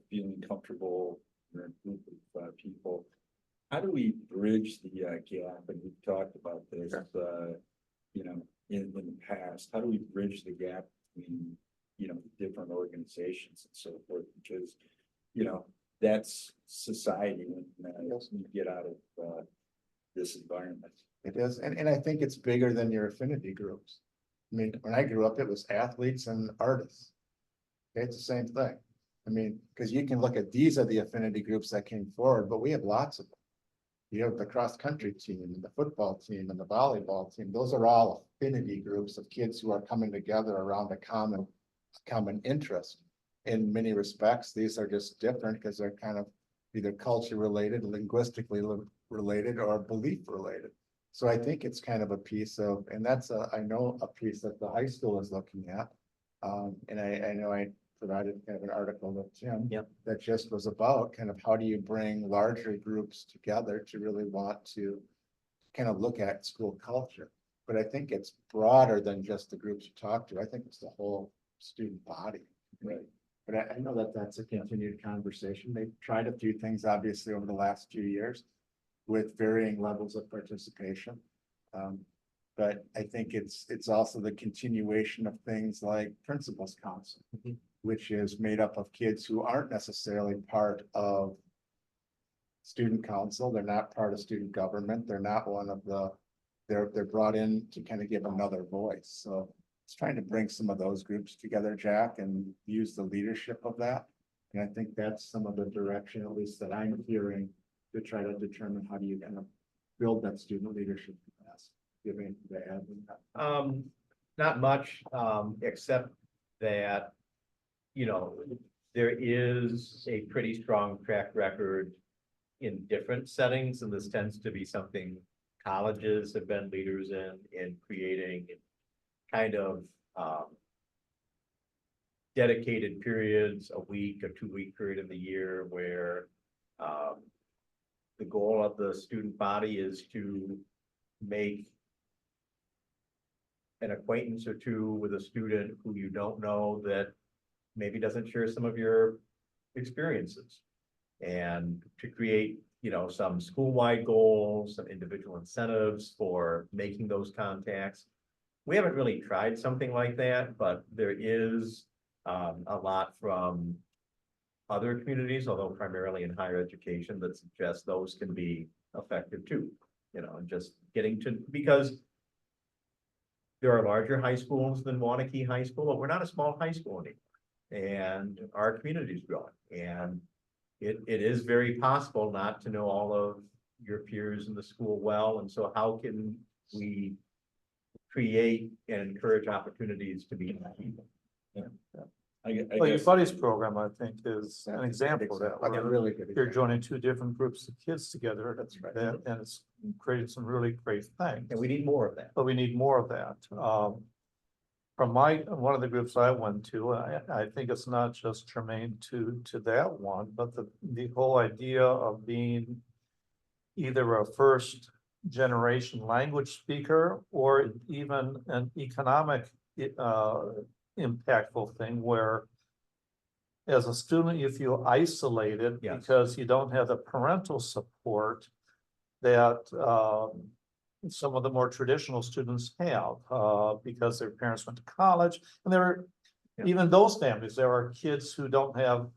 S1: feeling comfortable in a group of people. How do we bridge the gap? And we've talked about this, you know, in the past. How do we bridge the gap between, you know, different organizations and so forth? Because, you know, that's society when you get out of this environment.
S3: It is, and I think it's bigger than your affinity groups. I mean, when I grew up, it was athletes and artists. Okay, it's the same thing. I mean, because you can look at, these are the affinity groups that came forward, but we have lots of them. You have the cross-country team and the football team and the volleyball team. Those are all affinity groups of kids who are coming together around a common interest. In many respects, these are just different because they're kind of either culture related, linguistically related, or belief related. So I think it's kind of a piece of, and that's I know a piece that the high school is looking at. And I know I provided kind of an article with Jim that just was about kind of how do you bring larger groups together to really want to kind of look at school culture. But I think it's broader than just the groups you talk to. I think it's the whole student body. Right. But I know that that's a continued conversation. They've tried a few things, obviously, over the last few years with varying levels of participation. But I think it's also the continuation of things like Principals Council, which is made up of kids who aren't necessarily part of student council. They're not part of student government. They're not one of the, they're brought in to kind of give another voice. So it's trying to bring some of those groups together, Jack, and use the leadership of that. And I think that's some of the direction, at least that I'm hearing, to try to determine how do you kind of build that student leadership capacity. Giving the admin.
S6: Not much, except that, you know, there is a pretty strong track record in different settings, and this tends to be something colleges have been leaders in creating kind of, dedicated periods, a week or 2-week period in the year where, the goal of the student body is to make an acquaintance or two with a student who you don't know that maybe doesn't share some of your experiences. And to create, you know, some school-wide goals, some individual incentives for making those contacts. We haven't really tried something like that, but there is a lot from other communities, although primarily in higher education, that suggest those can be effective too. You know, and just getting to, because there are larger high schools than Waunakee High School, but we're not a small high school anymore. And our community is growing, and it is very possible not to know all of your peers in the school well. And so how can we create and encourage opportunities to meet people?
S1: I
S5: Well, your
S1: guess,
S5: buddies program, I think, is an example of that.
S3: Like a
S5: where
S3: really good.
S5: You're
S3: example.
S5: joining two different groups of kids together.
S3: That's right.
S5: And it's created some really great things.
S6: And we need more of that.
S5: But we need more of that. From one of the groups I went to, I think it's not just germane to that one, but the whole idea of being either a first generation language speaker or even an economic impactful thing where as a student, you feel isolated
S6: Yes.
S5: because you don't have the parental support that some of the more traditional students have, because their parents went to college, and there are
S6: Yeah.
S5: even those families, there are kids who don't have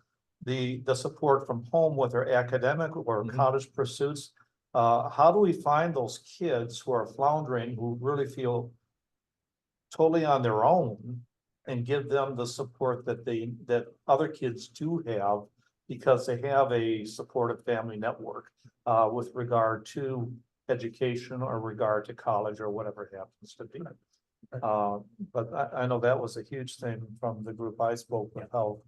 S5: the support from home with their academic or
S6: Mhm.
S5: college pursuits. How do we find those kids who are floundering, who really feel totally on their own, and give them the support that other kids do have, because they have a supportive family network with regard to education or regard to college or whatever it happens to be. But I know that was a huge thing from the group I spoke with, how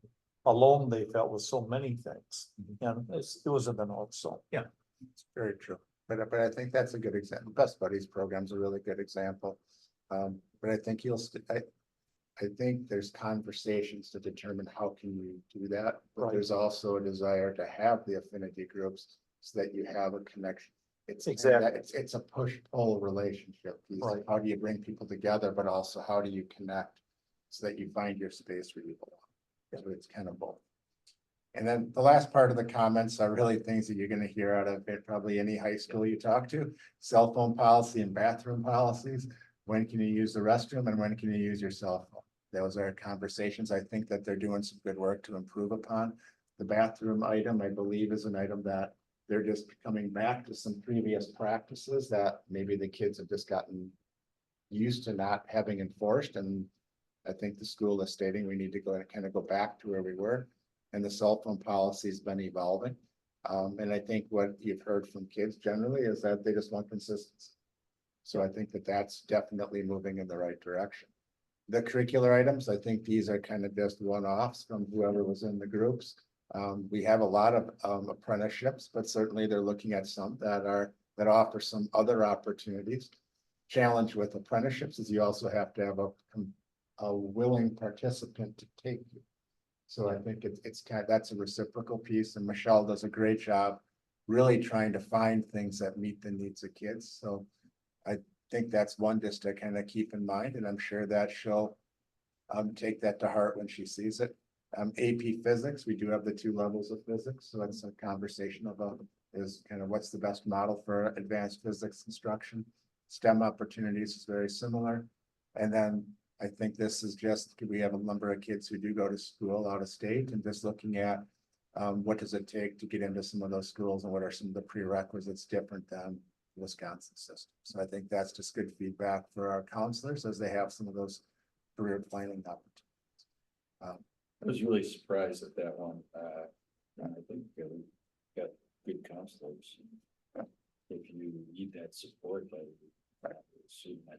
S5: alone they felt with so many things. And it was in the north, so.
S3: It's very true, but I think that's a good example. Best Buddies program's a really good example. But I think I think there's conversations to determine how can you do that. But
S5: Right.
S3: there's also a desire to have the affinity groups so that you have a connection. It's
S5: Exactly.
S3: it's a push-pull relationship piece.
S5: Right.
S3: How do you bring people together, but also how do you connect so that you find your space where you belong? So it's kind of both. And then the last part of the comments are really things that you're gonna hear out of it, probably any high school you talk to. Cell phone policy and bathroom policies. When can you use the restroom and when can you use your cell phone? Those are conversations I think that they're doing some good work to improve upon. The bathroom item, I believe, is an item that they're just coming back to some previous practices that maybe the kids have just gotten used to not having enforced. And I think the school is stating we need to go and kind of go back to where we were. And the cell phone policy has been evolving. And I think what you've heard from kids generally is that they just want consistency. So I think that that's definitely moving in the right direction. The curricular items, I think these are kind of just one-offs from whoever was in the groups. We have a lot of apprenticeships, but certainly they're looking at some that offer some other opportunities. Challenge with apprenticeships is you also have to have a willing participant to take you. So I think it's that's a reciprocal piece, and Michelle does a great job really trying to find things that meet the needs of kids. So I think that's one just to kind of keep in mind, and I'm sure that she'll take that to heart when she sees it. AP Physics, we do have the 2 levels of physics, so that's a conversation about is kind of what's the best model for advanced physics instruction. STEM opportunities is very similar. And then I think this is just, we have a number of kids who do go to school out of state, and just looking at what does it take to get into some of those schools and what are some of the prerequisites different than the Wisconsin system. So I think that's just good feedback for our counselors as they have some of those career planning opportunities.
S1: I was really surprised at that one. I think we got good counselors. If you need that support, I would assume that.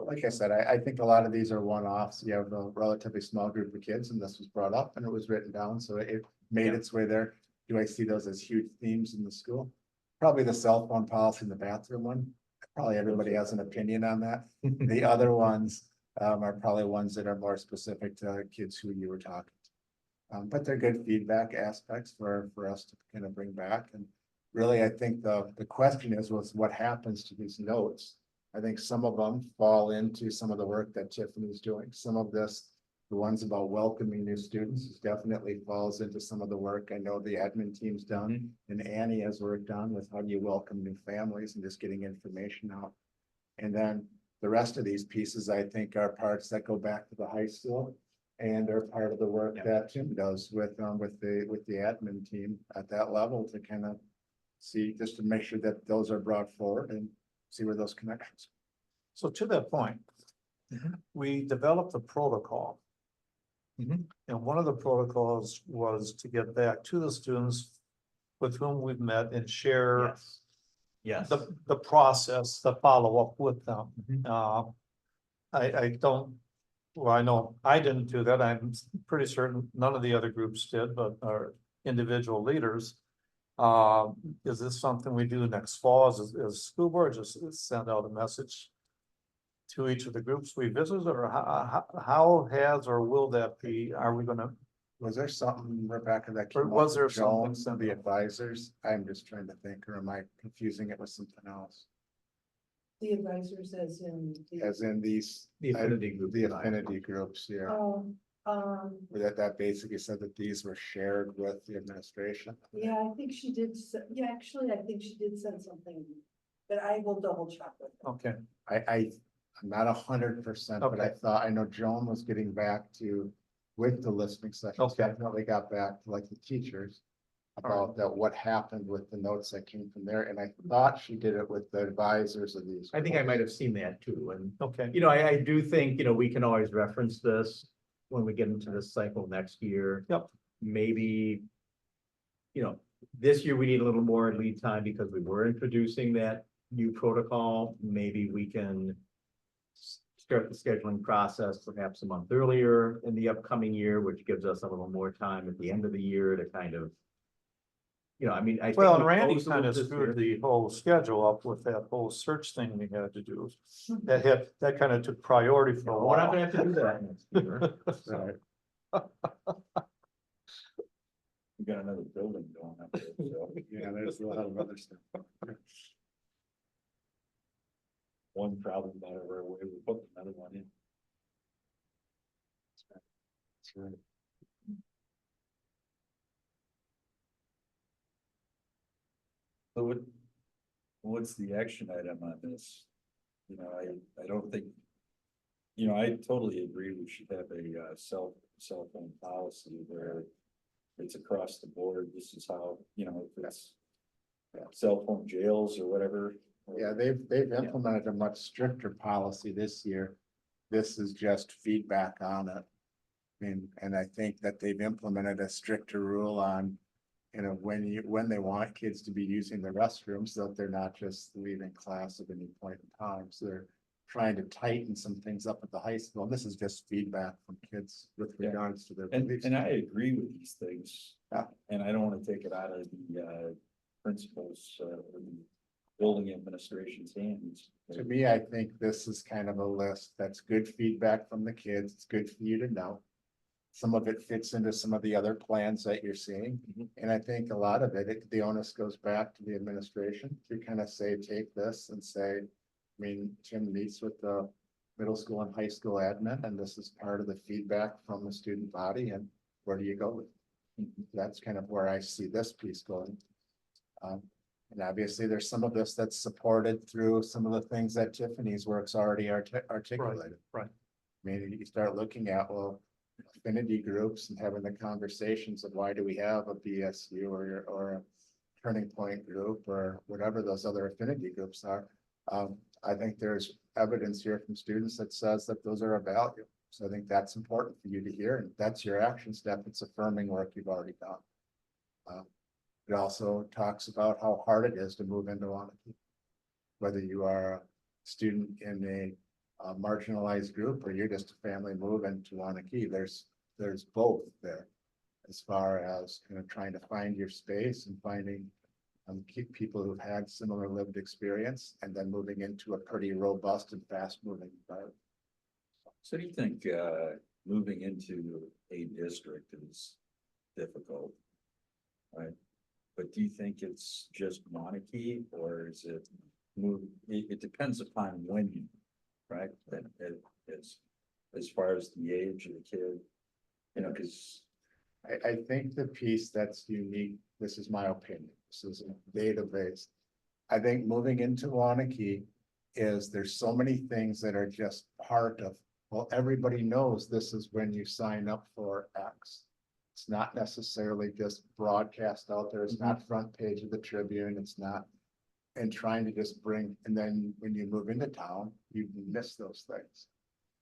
S3: Like I said, I think a lot of these are one-offs. You have a relatively small group of kids and this was brought up and it was written down, so it made
S6: Yeah.
S3: its way there. Do I see those as huge themes in the school? Probably the cell phone policy in the bathroom one. Probably everybody has an opinion on that. The other ones are probably ones that are more specific to kids who you were talking to. But they're good feedback aspects for us to kind of bring back. And really, I think the question was what happens to these notes? I think some of them fall into some of the work that Tiffany's doing. Some of this, the ones about welcoming new students, definitely falls into some of the work I know the admin team's done. And Annie has worked on with how do you welcome new families and just getting information out. And then the rest of these pieces, I think, are parts that go back to the high school and are part of the work that Tim does with the admin team at that level to kind of see, just to make sure that those are brought forward and see where those connections.
S5: So to that point, we developed a protocol. And one of the protocols was to get back to the students with whom we've met and share
S6: Yes. Yes.
S5: the process, the follow-up with them. I don't, well, I know I didn't do that. I'm pretty certain none of the other groups did, but our individual leaders. Is this something we do next fall as school board, just send out a message to each of the groups we visit, or how has or will that be? Are we gonna?
S3: Was there something, Rebecca, that
S5: Or
S3: came
S5: was
S3: up
S5: there
S3: with Joan,
S5: something
S3: the
S5: similar?
S3: advisors? I'm just trying to think, or am I confusing it with something else?
S7: The advisors as in.
S3: As in these,
S6: The affinity group.
S3: the affinity groups here, where that basically said that these were shared with the administration.
S7: Yeah, I think she did, yeah, actually, I think she did send something, but I will double check with her.
S5: Okay,
S3: I'm not 100%, but I
S5: Okay.
S3: thought, I know Joan was getting back to, with the listening sessions,
S5: Okay.
S3: definitely got back to like the teachers. About that, what happened with the notes that came from there, and I thought she did it with the advisors of these.
S6: I think I might have seen that too, and
S5: okay.
S6: I do think, we can always reference this when we get into this cycle next year.
S5: Yep.
S6: Maybe, this year we need a little more lead time because we were introducing that new protocol. Maybe we can start the scheduling process perhaps a month earlier in the upcoming year, which gives us a little more time at the end of the year to kind of, I think
S5: Well, and
S6: we
S5: Randy
S6: closed the
S5: kind
S6: loop
S5: of
S6: this
S5: screwed
S6: year.
S5: the whole schedule up with that whole search thing we had to do. That kind of took priority for a
S6: We're not
S5: while.
S6: gonna have to do that next year.
S3: Right.
S1: We got another building going up there, so
S3: Yeah, there's a lot of other stuff.
S1: one problem out of our way, we put another one in.
S3: That's right.
S1: So what's the action item on this? I don't think, I totally agree, we should have a cell phone policy where it's across the board. This is how, if it's cell phone jails or whatever.
S3: Yeah, they've implemented a much stricter policy this year. This is just feedback on it. And I think that they've implemented a stricter rule on, when they want kids to be using the restrooms, so that they're not just leaving class at any point in time. So they're trying to tighten some things up at the high school. And this is just feedback from kids with
S1: Yeah.
S3: regards to their
S1: And
S3: beliefs.
S1: I agree with these things.
S3: Yeah.
S1: And I don't want to take it out of the principals, or the building administration's hands.
S3: To me, I think this is kind of a list that's good feedback from the kids. It's good for you to know. Some of it fits into some of the other plans that you're seeing.
S1: Mhm.
S3: And I think a lot of it, the onus goes back to the administration to kind of say, take this and say, Tim meets with the middle school and high school admin, and this is part of the feedback from the student body, and where do you go with it? That's kind of where I see this piece going. And obviously, there's some of this that's supported through some of the things that Tiffany's work's already articulated.
S5: right.
S3: You start looking at, affinity groups and having the conversations of why do we have a BSU or a turning point group or whatever those other affinity groups are. I think there's evidence here from students that says that those are a value. So I think that's important for you to hear, and that's your action step. It's affirming work you've already done. It also talks about how hard it is to move into Waunakee. Whether you are a student in a marginalized group or you're just a family move into Waunakee, there's both there. As far as trying to find your space and finding keep people who've had similar lived experience and then moving into a pretty robust and fast moving environment.
S1: So do you think, moving into a district is difficult? Right, but do you think it's just Waunakee or is it it depends upon when you, right? That as far as the age of the kid, because
S3: I think the piece that's unique, this is my opinion, this is a database. I think moving into Waunakee is there's so many things that are just part of, well, everybody knows this is when you sign up for X. It's not necessarily just broadcast out there. It's not front page of the Tribune. It's not, and trying to just bring, and then when you move into town, you miss those things.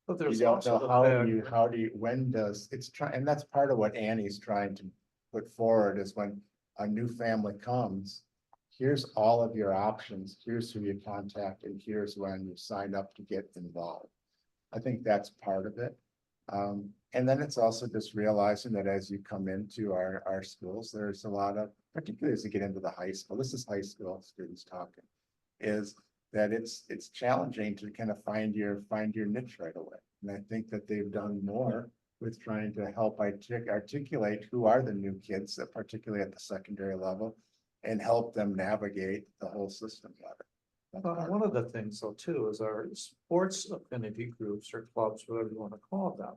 S5: But
S3: You
S5: there's
S3: don't
S5: also
S3: know
S5: the
S3: how
S5: fact,
S3: do you, when does, it's try, and that's part of what Annie's trying to put forward is when a new family comes, here's all of your options, here's who you contact, and here's when you sign up to get involved. I think that's part of it. And then it's also just realizing that as you come into our schools, there's a lot of, particularly as you get into the high school, this is high school students talking, is that it's challenging to kind of find your niche right away. And I think that they've done more with trying to help articulate who are the new kids, that particularly at the secondary level, and help them navigate the whole system better. That's part
S5: one of the things though too is our sports affinity groups or clubs, whatever you want to call them.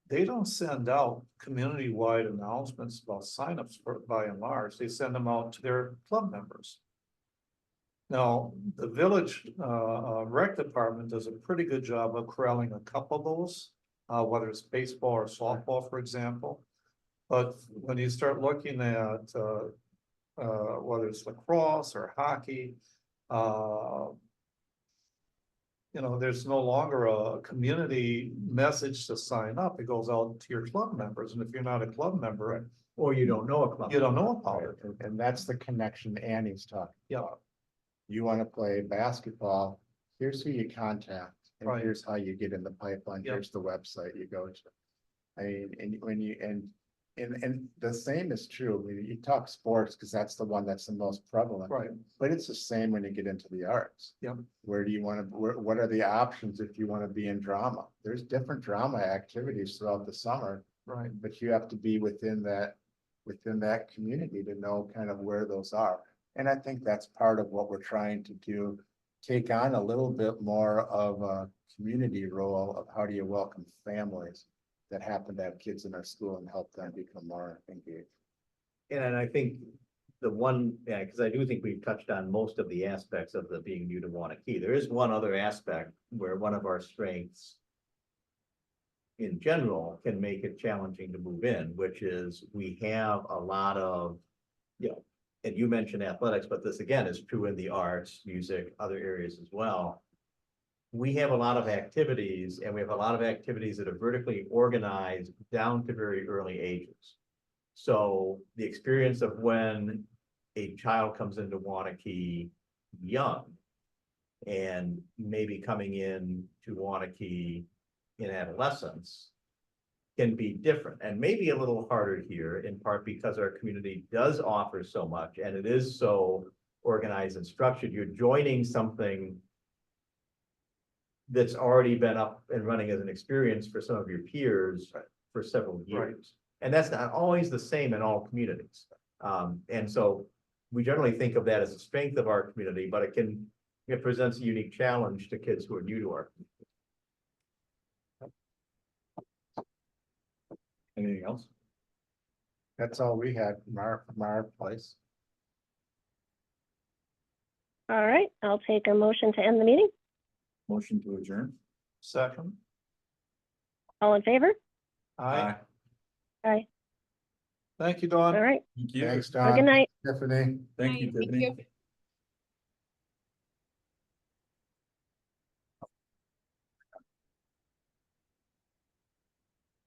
S5: They don't send out community-wide announcements about signups for, by and large, they send them out to their club members. Now, the village rec department does a pretty good job of corralling a couple of those, whether it's baseball or softball, for example. But when you start looking at whether it's lacrosse or hockey, there's no longer a community message to sign up. It goes out to your club members, and if you're not a club member,
S6: Or you don't know a club.
S5: you don't know about it.
S3: And that's the connection Annie's talking
S5: Yeah.
S3: about. You want to play basketball, here's who you contact, and
S5: Right.
S3: here's how you get in the pipeline,
S5: Yep.
S3: here's the website you go to. I mean, and when you, and the same is true, when you talk sports, because that's the one that's the most prevalent.
S5: Right.
S3: But it's the same when you get into the arts.
S5: Yep.
S3: Where do you want to, what are the options if you want to be in drama? There's different drama activities throughout the summer,
S5: Right.
S3: but you have to be within that community to know kind of where those are. And I think that's part of what we're trying to do, take on a little bit more of a community role of how do you welcome families that happen to have kids in our school and help them become more engaged.
S6: And I think the one, because I do think we've touched on most of the aspects of the being new to Waunakee. There is one other aspect where one of our strengths in general can make it challenging to move in, which is we have a lot of, and you mentioned athletics, but this again is true in the arts, music, other areas as well. We have a lot of activities, and we have a lot of activities that are vertically organized down to very early ages. So the experience of when a child comes into Waunakee young and maybe coming in to Waunakee in adolescence can be different and maybe a little harder here, in part because our community does offer so much and it is so organized and structured. You're joining something that's already been up and running as an experience for some of your peers for several years. And that's not always the same in all communities. And so we generally think of that as a strength of our community, but it presents a unique challenge to kids who are new to our community.
S1: anything else?
S3: That's all we had from our place.
S2: All right, I'll take a motion to end the meeting.
S1: Motion to adjourn?
S5: Second.
S2: All in favor?
S5: Aye.
S2: Aye.
S5: Thank you, Dawn.
S2: All right.
S1: Thank you.
S3: Thanks,
S2: Have a
S3: Don.
S2: good night.
S3: Tiffany.
S1: Thank you,
S4: Thank
S1: Tiffany.
S4: you.